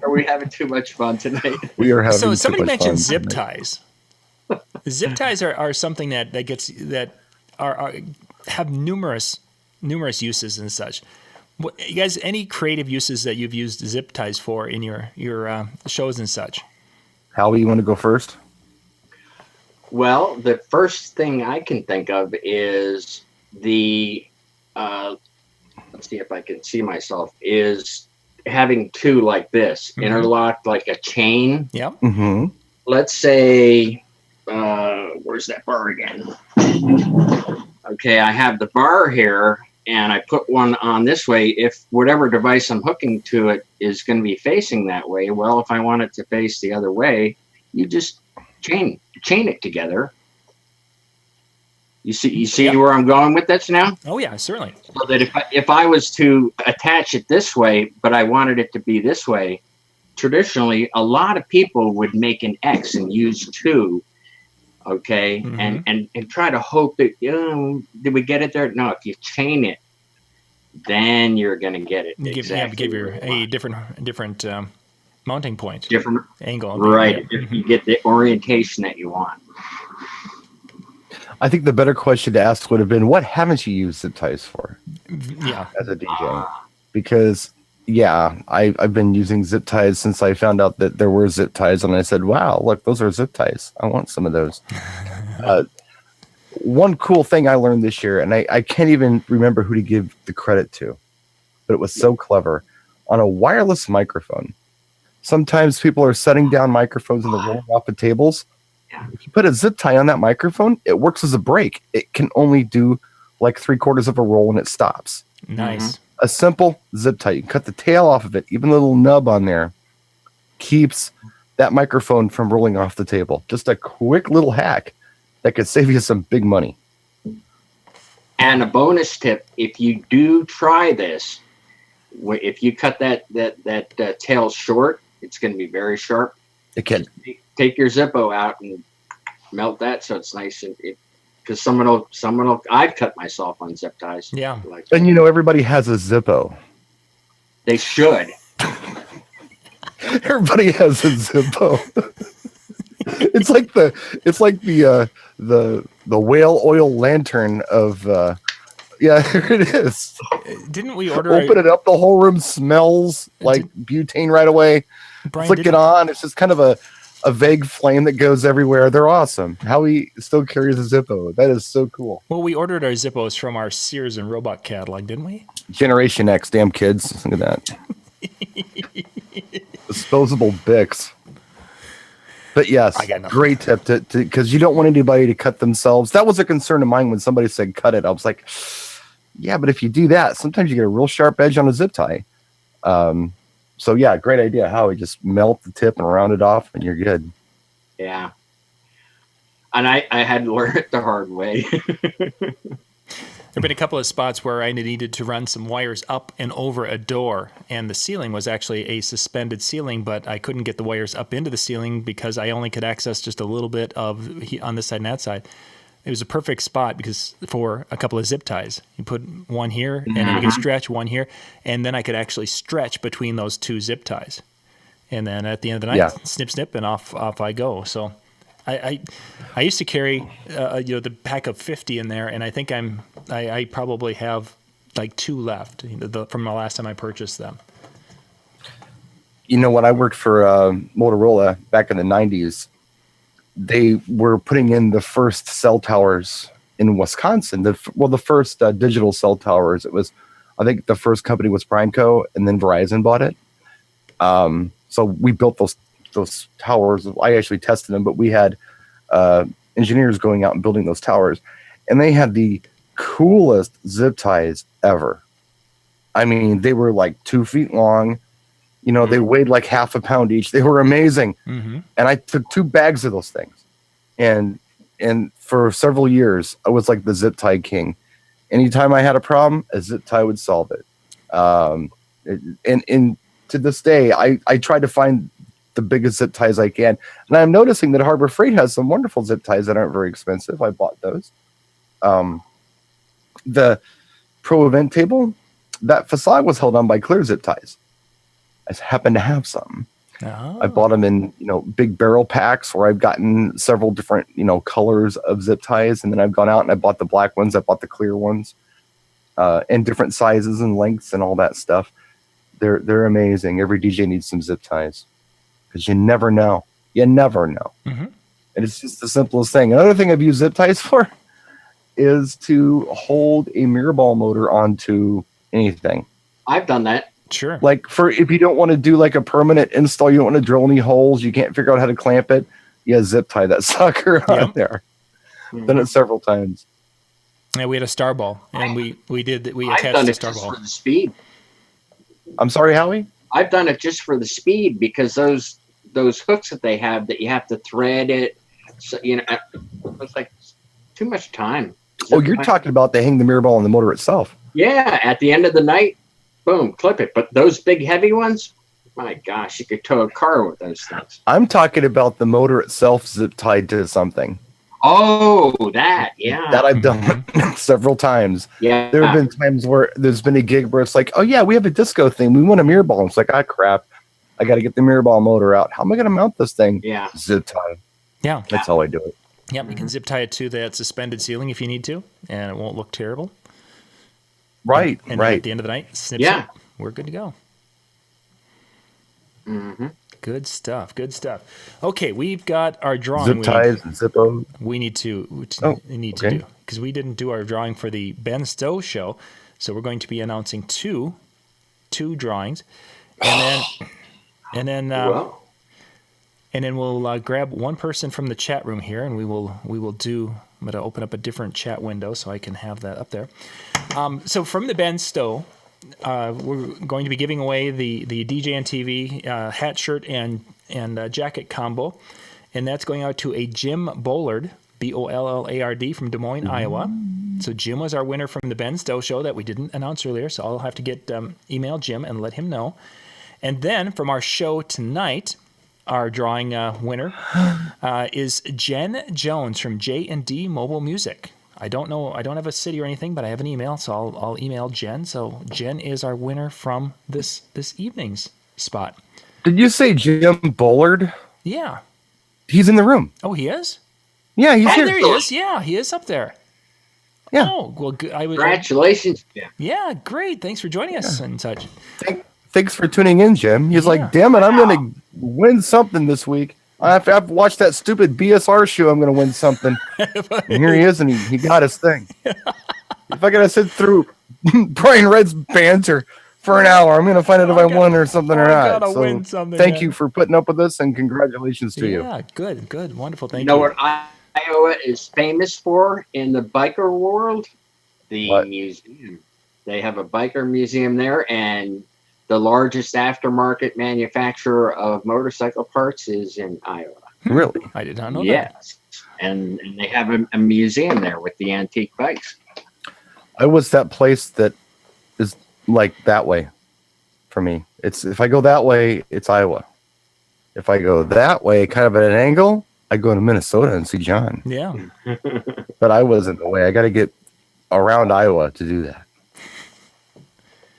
Are we having too much fun tonight? We are having So somebody too much mentioned fun zip tonight. ties. Zip ties are something that have numerous uses and such. You guys, any creative uses that you've used zip ties for in your shows and such? Howie, you want to go first? Well, the first thing I can think of is the let's see if I can see myself, is having 2 like this, interlocked like a chain. Yeah. Mm-hmm. Let's say, where's that bar again? Okay, I have the bar here, and I put one on this way. If whatever device I'm hooking to it is going to be facing that way, well, if I want it to face the other way, you just chain it together. You see where I'm going with this now? Oh yeah, certainly. So that if I was to attach it this way, but I wanted it to be this way, traditionally a lot of people would make an X and use 2. Okay, and try to hope that, did we get it there? No, if you chain it, then you're going to get it. Give a different mounting point, different angle, right? If you get the orientation that you want. I think the better question to ask would have been, what haven't you used zip ties for? Yeah, as a DJ, because Yeah, I've been using zip ties since I found out that there were zip ties, and I said, "Wow, look, those are zip ties. I want some of those." One cool thing I learned this year, and I can't even remember who to give the credit to, but it was so clever. On a wireless microphone, sometimes people are setting down microphones and they're rolling off of tables. Yeah. If you put a zip tie on that microphone, it works as a brake. It can only do like 3/4 of a roll and it stops. Nice. A simple zip tie. You can cut the tail off of it. Even the little nub on there keeps that microphone from rolling off the table. Just a quick little hack that could save you some big money. And a bonus tip: if you do try this, if you cut that tail short, it's going to be very sharp. It can. Take your Zippo out and melt that so it's nice and because someone will. I've cut myself on zip ties. Yeah. Like, And everybody has a Zippo. they should. Everybody has a Zippo. It's like the whale oil lantern of yeah, there it is. Didn't we order? Open it up, the whole room smells like butane right away. Brian, Flick it on. It's just kind of a vague flame that goes everywhere. They're awesome. Howie still carries a Zippo. That is so cool. Well, we ordered our Zippos from our Sears and Roebuck catalog, didn't we? Generation X, damn kids. Look at that. Disposable Bics. But yes, I got nothing. great tip to because you don't want anybody to cut themselves. That was a concern of mine when somebody said cut it. I was like, yeah, but if you do that, sometimes you get a real sharp edge on a zip tie. So yeah, great idea. Howie, just melt the tip and round it off, and you're good. Yeah. And I had to learn it the hard way. There have been a couple of spots where I needed to run some wires up and over a door, and the ceiling was actually a suspended ceiling, but I couldn't get the wires up into the ceiling because I only could access just a little bit of heat on this side and that side. It was a perfect spot because for a couple of zip ties, you put one here, and then you can stretch one here, and then I could actually stretch between those two zip ties, and then at the end of the night, snip, snip, and off I go. So. I used to carry the pack of 50 in there, and I think I probably have like 2 left from the last time I purchased them. When I worked for Motorola back in the 90s, they were putting in the first cell towers in Wisconsin. The first digital cell towers. It was, I think the first company was Primeco, and then Verizon bought it. So we built those towers. I actually tested them, but we had engineers going out and building those towers, and they had the coolest zip ties ever. I mean, they were like 2 feet long. They weighed like half a pound each. They were amazing. Mm-hmm. And I took 2 bags of those things, and for several years I was like the zip tie king. Anytime I had a problem, a zip tie would solve it. And to this day, I try to find the biggest zip ties I can. And I'm noticing that Harbor Freight has some wonderful zip ties that aren't very expensive. I bought those. The Pro Event table, that facade was held on by clear zip ties. I happen to have some. Oh. I bought them in, big barrel packs where I've gotten several different, colors of zip ties. And then I've gone out and I bought the black ones. I bought the clear ones, and different sizes and lengths and all that stuff. They're amazing. Every DJ needs some zip ties. Because you never know. Mm-hmm. And it's just the simplest thing. Another thing I've used zip ties for is to hold a mirror ball motor onto anything. I've done that. Sure. Like if you don't want to do like a permanent install, you don't want to drill any holes, you can't figure out how to clamp it, zip tie that sucker on there. Mm-hmm. Done it several times. Yeah, we had a star ball, and we I've done attached a it star just ball for the speed. I'm sorry, Howie? I've done it just for the speed because those hooks that they have that you have to thread it. So, it's like too much time. You're talking about they hang the mirror ball on the motor itself. Yeah, at the end of the night, boom, clip it. But those big heavy ones, my gosh, you could tow a car with those things. I'm talking about the motor itself zip tied to something. Oh, that, yeah. That I've done several times. Yeah. There have been times where there's been a gig where it's like, oh yeah, we have a disco thing. We want a mirror ball. And it's like, crap. I got to get the mirror ball motor out. How am I going to mount this thing? Yeah. Zip tie. Yeah. That's how I do it. Yep. You can zip tie it to that suspended ceiling if you need to, and it won't look terrible. Right. And right. at the end of the night, snip, yeah. snip, we're good to go. Mm-hmm. Good stuff. Good stuff. Okay, we've got our drawing. Zip ties and Zippo. We need to okay. do, because we didn't do our drawing for the Ben Stowe show, so we're going to be announcing two drawings, and then Wow. and then we'll grab one person from the chat room here, and we will do. I'm going to open up a different chat window so I can have that up there. So from the Ben Stowe, we're going to be giving away the DJNTV hat, shirt, and jacket combo, and that's going out to a Jim Bollard, Bollard, from Des Moines, Iowa. So Jim was our winner from the Ben Stowe show that we didn't announce earlier, so I'll have to get email Jim and let him know. And then from our show tonight, our drawing winner is Jen Jones from J&D Mobile Music. I don't know. I don't have a city or anything, but I have an email, so I'll email Jen. So Jen is our winner from this evening's spot. Did you say Jim Bollard? Yeah. He's in the room. Oh, he is? Yeah, he's here. There he is. Yeah, he is up there. Yeah. Oh, well, good. Congratulations, Jim. Yeah, great. Thanks for joining us and such. Thanks for tuning in, Jim. He's like, damn it, I'm going to win something this week. After I've watched that stupid BSR show, I'm going to win something. And here he is, and he got his thing. If I got to sit through Brian Red's banter for an hour, I'm going to find out if I won or something or not. Gotta So win something, thank man. you for putting up with us, and congratulations to you. Yeah, good. Wonderful. Thank You you. know what Iowa is famous for in the biker world? The museum. They have a biker museum there, and the largest aftermarket manufacturer of motorcycle parts is in Iowa. Really? I did not know that. Yes. And they have a museum there with the antique bikes. I was that place that is like that way for me. It's if I go that way, it's Iowa. If I go that way, kind of at an angle, I go to Minnesota and see John. Yeah. But I wasn't the way. I got to get around Iowa to do that.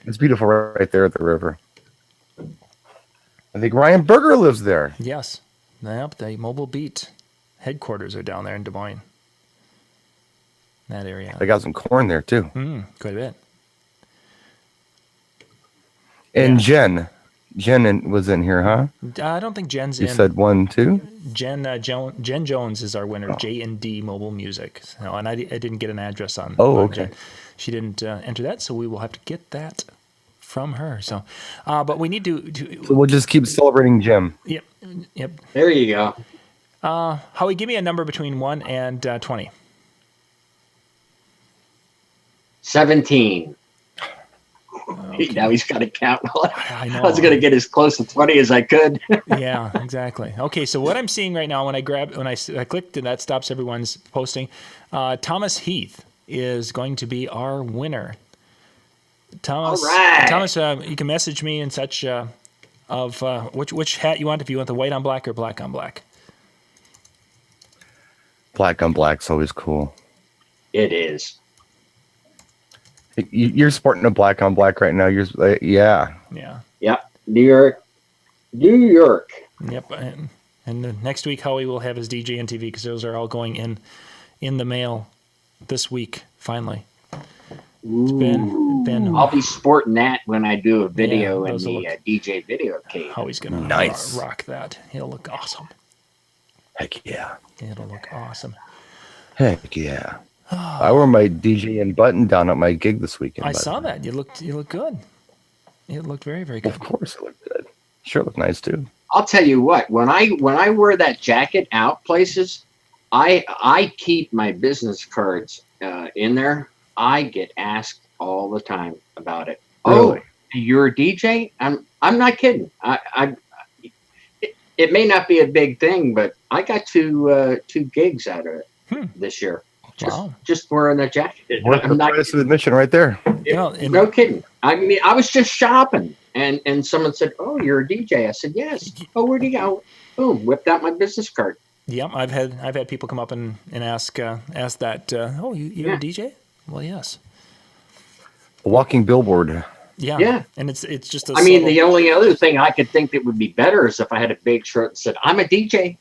It's beautiful right there at the river. I think Ryan Berger lives there. Yes. Yep, the Mobile Beat headquarters are down there in Des Moines. That area. They got some corn there too. Quite a bit. And Jen was in here, huh? I don't think Jen's You in. said 1, 2. Jen Jones is our winner. J&D Mobile Music. No, and I didn't get an address on. Oh, on okay. Jen. She didn't enter that, so we will have to get that from her. So, but we need to. So we'll just keep celebrating Jim. Yep. There you go. Howie, give me a number between 1 and 20. 17. Okay. Now he's got to count. I know. I was going to get as close to 20 as I could. Yeah, exactly. Okay, so what I'm seeing right now, when I clicked and that stops everyone's posting, Thomas Heath is going to be our winner. Thomas, All right. Thomas, you can message me and such of which hat you want. If you want the white on black or black on black. Black on black's always cool. It is. You're sporting a black on black right now. Yeah. Yeah. Yep. New York. Yep. And next week, Howie will have his DJNTV because those are all going in the mail this week. Finally. It's been. I'll be sporting that when I do a video in those the will look- DJ video cave. Howie's gonna Nice. rock that. He'll look awesome. Heck yeah. It'll look awesome. Heck yeah. I wore my DJN button down at my gig this weekend. I by the saw way. that. You looked good. It looked very, very good. Of course it looked good. Sure looked nice too. I'll tell you what. When I wear that jacket out places, I keep my business cards in there. I get asked all the time about it. Really? Oh, you're a DJ? I'm not kidding. It may not be a big thing, but I got two gigs out of it this year. Just wearing that jacket. Worth the price of admission right there. No kidding. I mean, I was just shopping, and someone said, "Oh, you're a DJ." I said, "Yes." Oh, where'd you go? Boom! Whipped out my business card. Yep, I've had people come up and ask that. Oh, you're a DJ? Well, yes. A walking billboard. Yeah. And it's just. I mean, the only other thing I could think that would be better is if I had a big shirt that said, "I'm a DJ."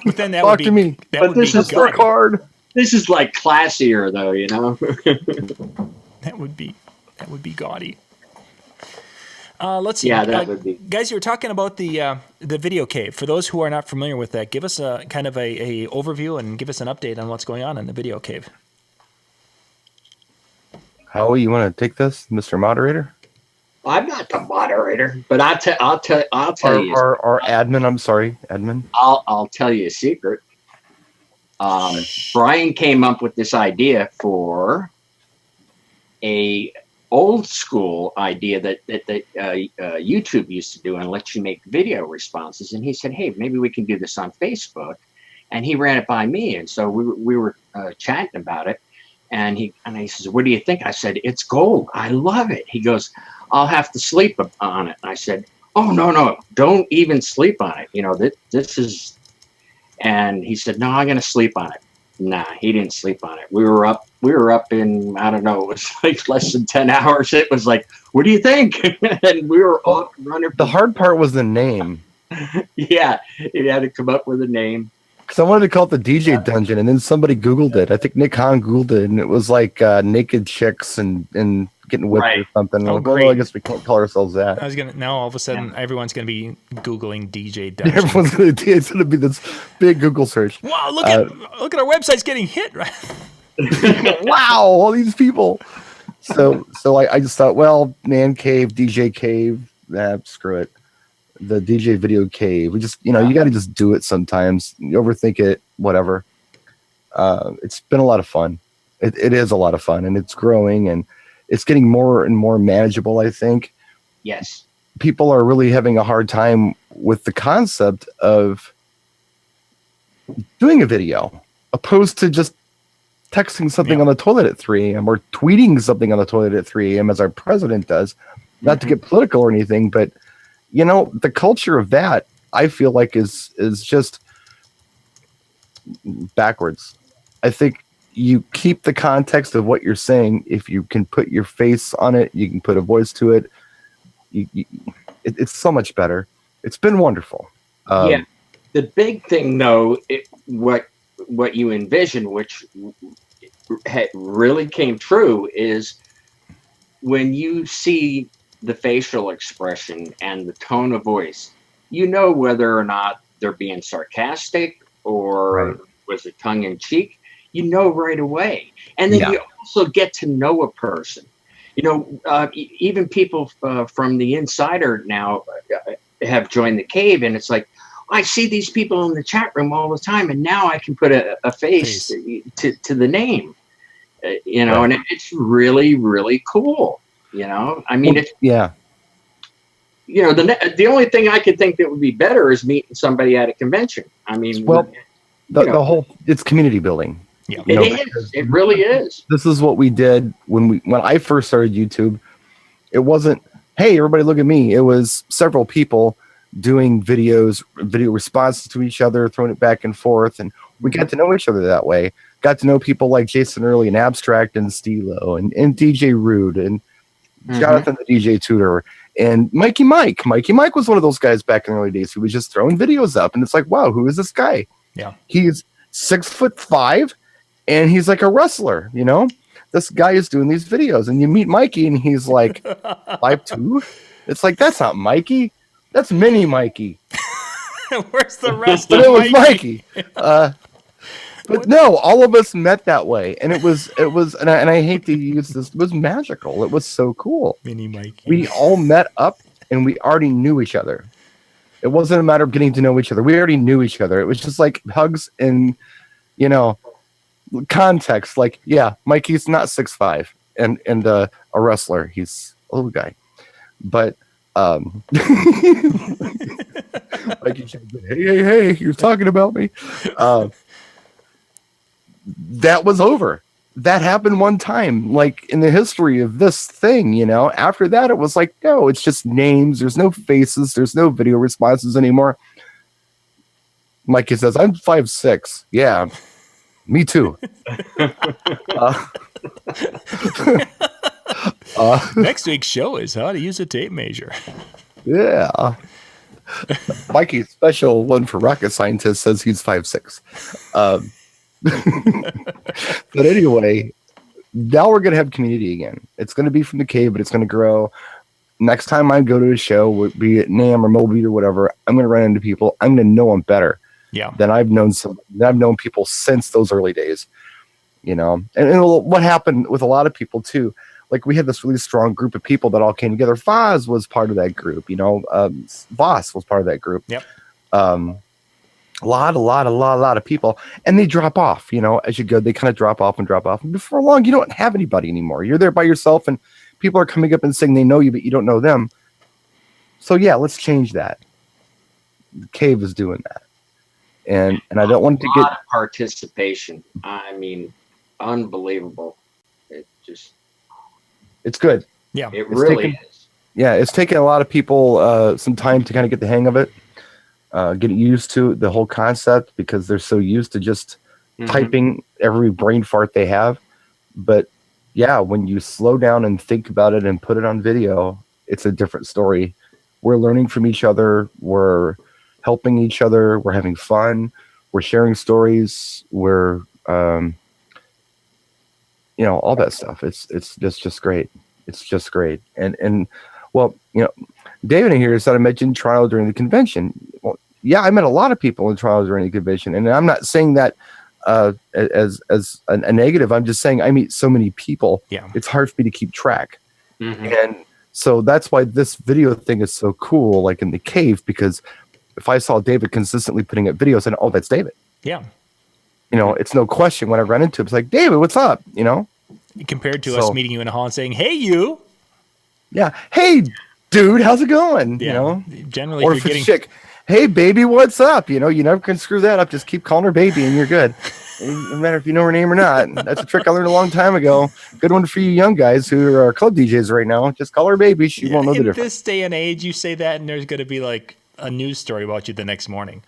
But then that Talk would be to me. That But would this be is gaudy. Hard. This is like classier, though, you know. That would be gaudy. Let's see. Yeah, that would be. Guys, you were talking about the video cave. For those who are not familiar with that, give us a kind of a overview and give us an update on what's going on in the video cave. Howie, you want to take this, Mr. Moderator? I'm not the moderator, but I'll tell you. Our admin, I'm sorry, admin. I'll tell you a secret. Brian came up with this idea for a old school idea that YouTube used to do and let you make video responses. And he said, hey, maybe we can do this on Facebook. And he ran it by me. And so we were chatting about it. And he says, what do you think? I said, it's gold. I love it. He goes, I'll have to sleep on it. I said, oh, no, don't even sleep on it. You know, this is, and he said, no, I'm going to sleep on it. Nah, he didn't sleep on it. We were up in, I don't know, it was like less than 10 hours. It was like, what do you think? And we were off and running. The hard part was the name. Yeah, it had to come up with a name. Because I wanted to call it the DJ Dungeon, and then somebody Googled it. I think Nick Hahn Googled it, and it was like naked chicks and getting whipped or something. Oh, like, well, I guess we can't call ourselves that. Now all of a sudden everyone's gonna be Googling DJ Dungeon. It's gonna be this big Google search. Wow, look at our website's getting hit, right? Wow, all these people. So I just thought, well, man cave, DJ cave, screw it. The DJ video cave. We just, you got to just do it sometimes. You overthink it, whatever. It's been a lot of fun. It is a lot of fun, and it's growing, and it's getting more and more manageable, I think. Yes. People are really having a hard time with the concept of doing a video, opposed to just texting something on the toilet at 3 a.m. or tweeting something on the toilet at 3 a.m. as our president does. Not to get political or anything, but the culture of that, I feel like is just backwards. I think you keep the context of what you're saying. If you can put your face on it, you can put a voice to it. It's so much better. It's been wonderful. Yeah. The big thing, though, what you envisioned, which really came true, is when you see the facial expression and the tone of voice, whether or not they're being sarcastic or was it tongue in cheek, right away. And then you also get to know a person. Even people from the insider now have joined the cave, and it's like, I see these people in the chat room all the time, and now I can put a face to the name, and it's really, really cool. I mean, the only thing I could think that would be better is meeting somebody at a convention. I mean, the whole, it's community building. Yeah, it really is. This is what we did when I first started YouTube. It wasn't, hey, everybody look at me. It was several people doing video responses to each other, throwing it back and forth, and we got to know each other that way. Got to know people like Jason Early and Abstract and Stilo and DJ Rude and Jonathan the DJ Tutor and Mikey Mike. Mikey Mike was one of those guys back in the early days who was just throwing videos up, and it's like, wow, who is this guy? Yeah, he's 6'5", and he's like a wrestler. This guy is doing these videos, and you meet Mikey, and he's like 5'2". It's like, that's not Mikey, that's Mini Mikey. Where's the rest but of it was Mikey? But no, all of us met that way, and it was, and I hate to use this, it was magical. It was so cool. Mini Mikey. We all met up, and we already knew each other. It wasn't a matter of getting to know each other. We already knew each other. It was just like hugs and, context. Like, yeah, Mikey's not 6'5" and a wrestler. He's a little guy, but Mikey, hey, you're talking about me. That was over. That happened one time, like in the history of this thing, After that, it was like, no, it's just names. There's no faces. There's no video responses anymore. Mikey says, I'm 5'6". Yeah, me too. Next week's show is how to use a tape measure. Yeah. Mikey's special one for rocket scientists says he's 5'6". But anyway, now we're going to have community again. It's going to be from the cave, but it's going to grow. next time I go to a show, be it NAMM or Moby or whatever, I'm going to run into people. I'm going to know them better than I've known people since those early days, you know. And what happened with a lot of people too, like we had this really strong group of people that all came together. Foz was part of that group, you know. Voss was part of that group. Yep. A lot of people, and they drop off, you know, as you go, they kind of drop off. And before long, you don't have anybody anymore. You're there by yourself, and people are coming up and saying they know you, but you don't know them. So yeah, let's change that. The Cave is doing that. And I don't want to get of participation. I mean, unbelievable. It's good. Yeah. It really is. Yeah, it's taken a lot of people some time to kind of get the hang of it. Get used to the whole concept because they're so used to just typing every brain fart they have. But yeah, when you slow down and think about it and put it on video, it's a different story. We're learning from each other. We're helping each other. We're having fun. We're sharing stories. We're, you know, all that stuff. It's just great. It's just great. And well, you know, David in here said I mentioned Toronto during the convention. Well, yeah, I met a lot of people in Toronto during the convention, and I'm not saying that as a negative. I'm just saying I meet so many people. Yeah, it's hard for me to keep track, and so that's why this video thing is so cool. Like in the Cave, because if I saw David consistently putting up videos, and oh, that's David. Yeah, you know, it's no question when I run into him. It's like, David, what's up? You know, compared to us meeting you in a hall and saying, "Hey, you." Yeah, hey, dude, how's it going? Yeah. You know, generally, or if if you're it's chick, hey, baby, what's up? You know, you never can screw that up. Just keep calling her baby, and you're good. No matter if you know her name or not. That's a trick I learned a long time ago. Good one for you young guys who are club DJs right now. Just call her baby. She won't know the difference. In this day and age, you say that, and there's going to be like a news story about you the next morning.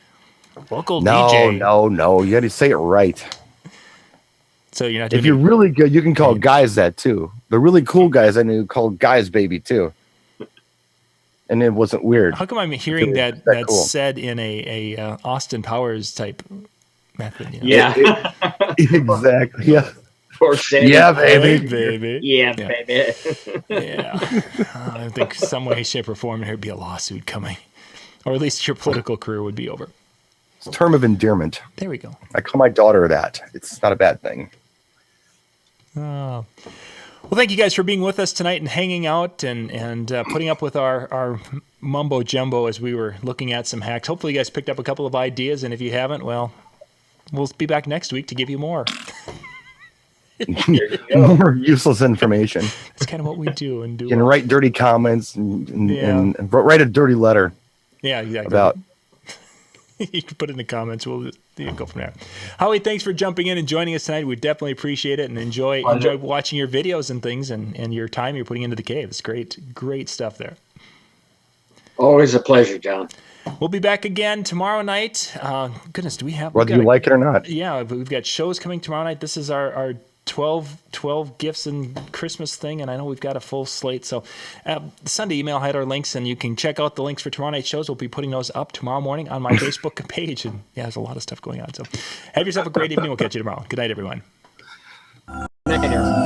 Local DJ. No. You got to say it right. So you're not. If you're really good, you can call guys that too. The really cool guys I knew called guys baby too. And it wasn't weird. How come I'm hearing that's cool. Said in a Austin Powers type method? You know? Yeah. Exactly. Yeah. Yeah, baby. Hey, baby. Yeah, baby. Yeah. I think some way, shape, or form there'd be a lawsuit coming, or at least your political career would be over. It's a term of endearment. There we go. I call my daughter that. It's not a bad thing. Well, thank you guys for being with us tonight and hanging out and putting up with our mumbo jumbo as we were looking at some hacks. Hopefully you guys picked up a couple of ideas, and if you haven't, well, we'll be back next week to give you more. More useless information. That's kind of what we do. And do. You can write dirty comments and write a dirty letter. Yeah, exactly. About you can put it in the comments. We'll go from there. Howie, thanks for jumping in and joining us tonight. We definitely appreciate it and enjoy watching your videos and things and your time you're putting into the Cave. It's great stuff there. Always a pleasure, John. We'll be back again tomorrow night. Goodness, do we have... Whether you like it or not. Yeah, we've got shows coming tomorrow night. This is our 12 gifts and Christmas thing, and I know we've got a full slate. So Sunday email had our links, and you can check out the links for tomorrow night's shows. We'll be putting those up tomorrow morning on my Facebook page, and yeah, there's a lot of stuff going on. So have yourself a great evening. We'll catch you tomorrow. Good night, everyone. Later.